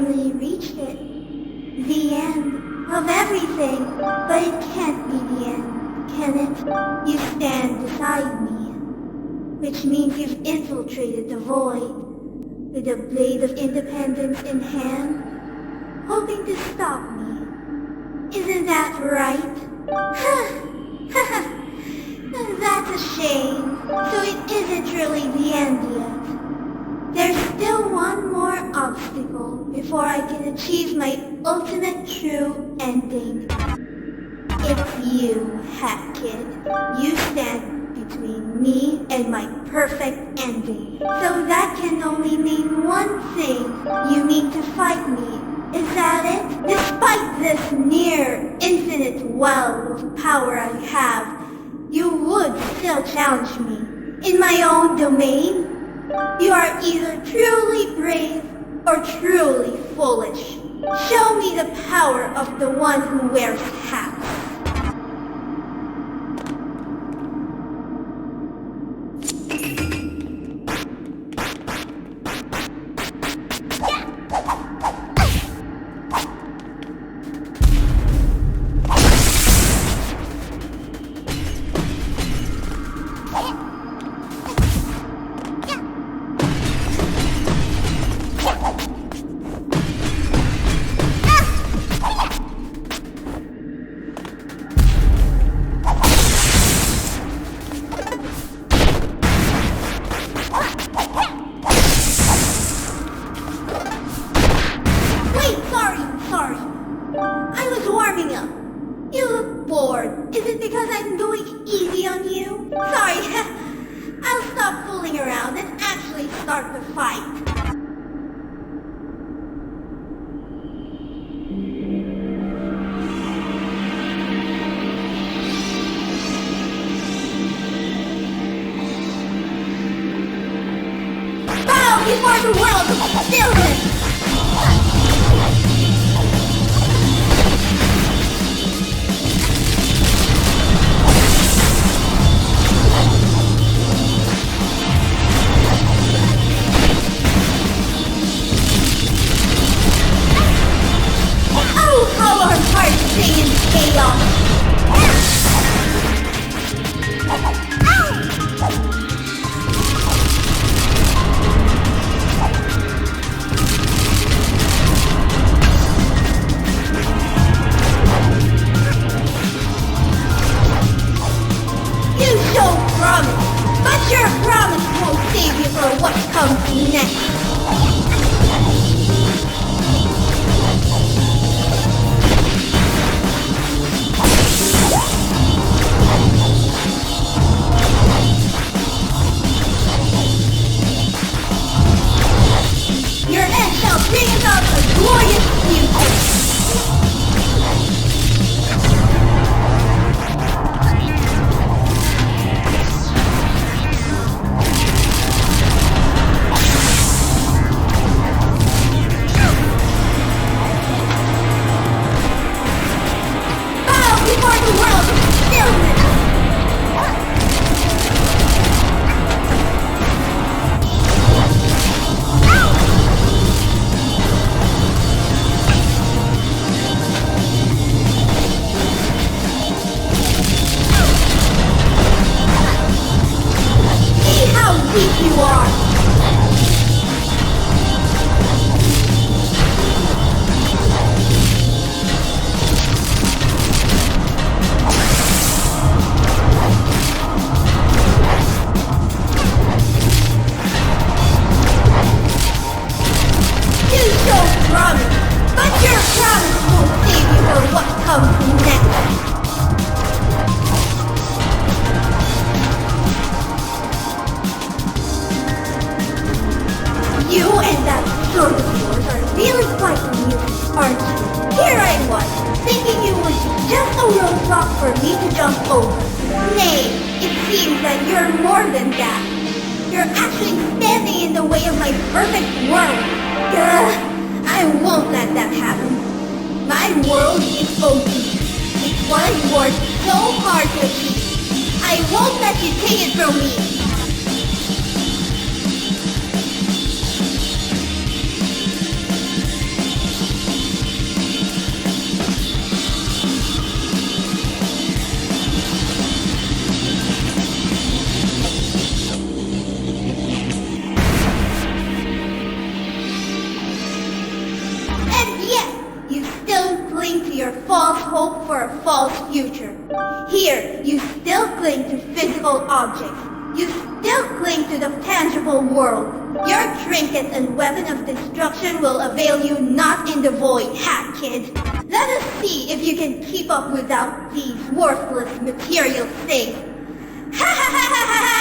finally reached it. The end of everything. But it can't be the end, can it? You stand beside me, which means you've infiltrated the void with a blade of independence in hand, hoping to stop me. Isn't that right? That's a shame. So it isn't really the end yet. There's still one more obstacle before I can achieve my ultimate true ending. It's you, Hat Kid. You stand between me and my perfect ending. So that can only mean one thing. You mean to fight me. Is that it? Despite this near infinite well of power I have, you would still challenge me. In my own domain? You are either truly brave or truly foolish. Show me the power of the one who wears hats. Before the world of stillness! Oh, how our hearts sing in chaos! But your promise won't save you for what comes next. Your end shall bring about a glorious future. your false hope for a false future. Here, you still cling to physical objects. You still cling to the tangible world. Your trinket and weapon of destruction will avail you not in the void, hat kid. Let us see if you can keep up without these worthless material things. Ha ha ha ha ha ha!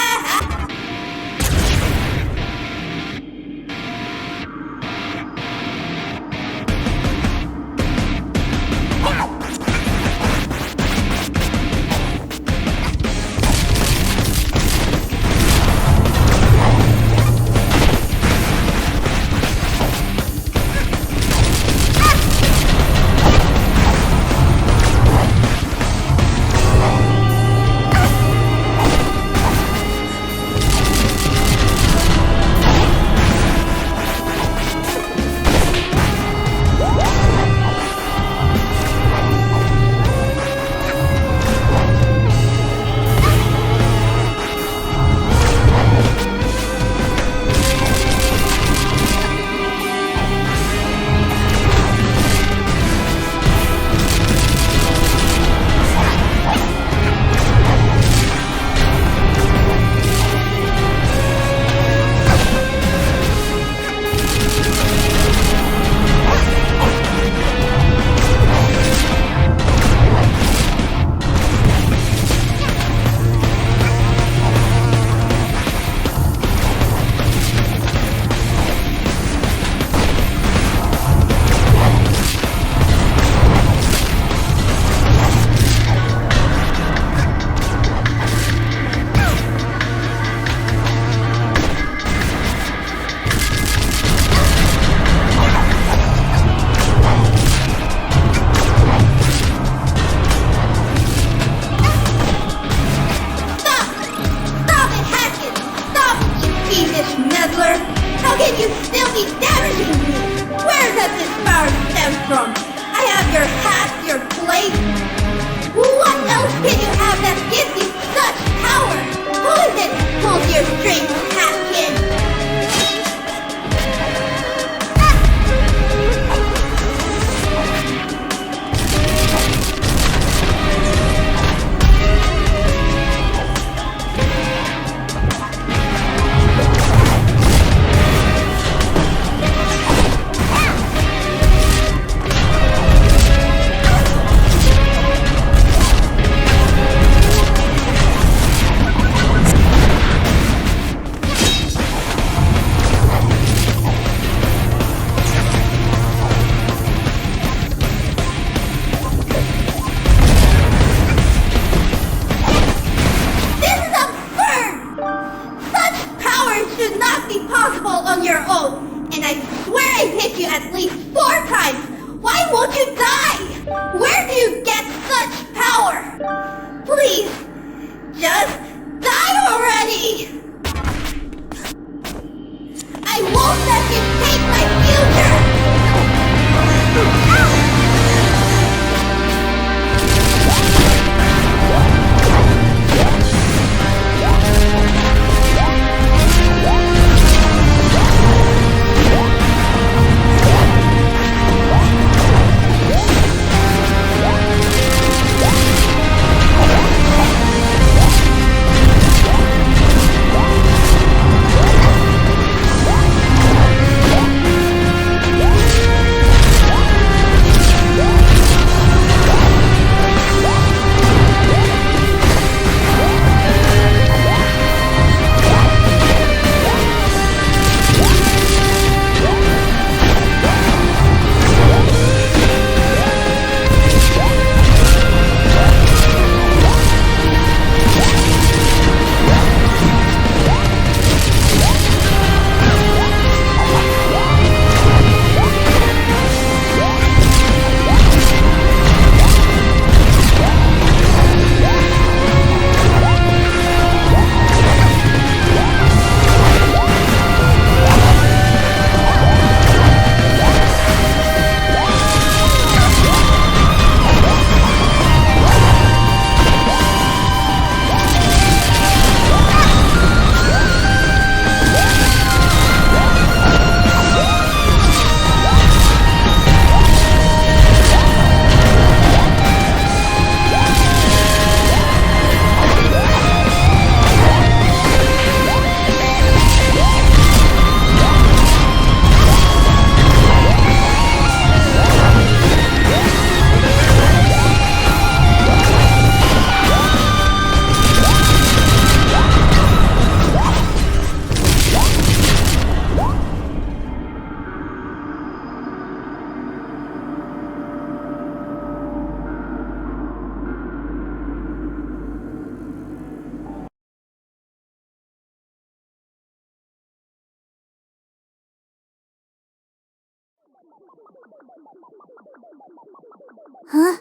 Huh?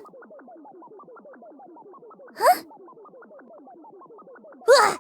Huh? Wah!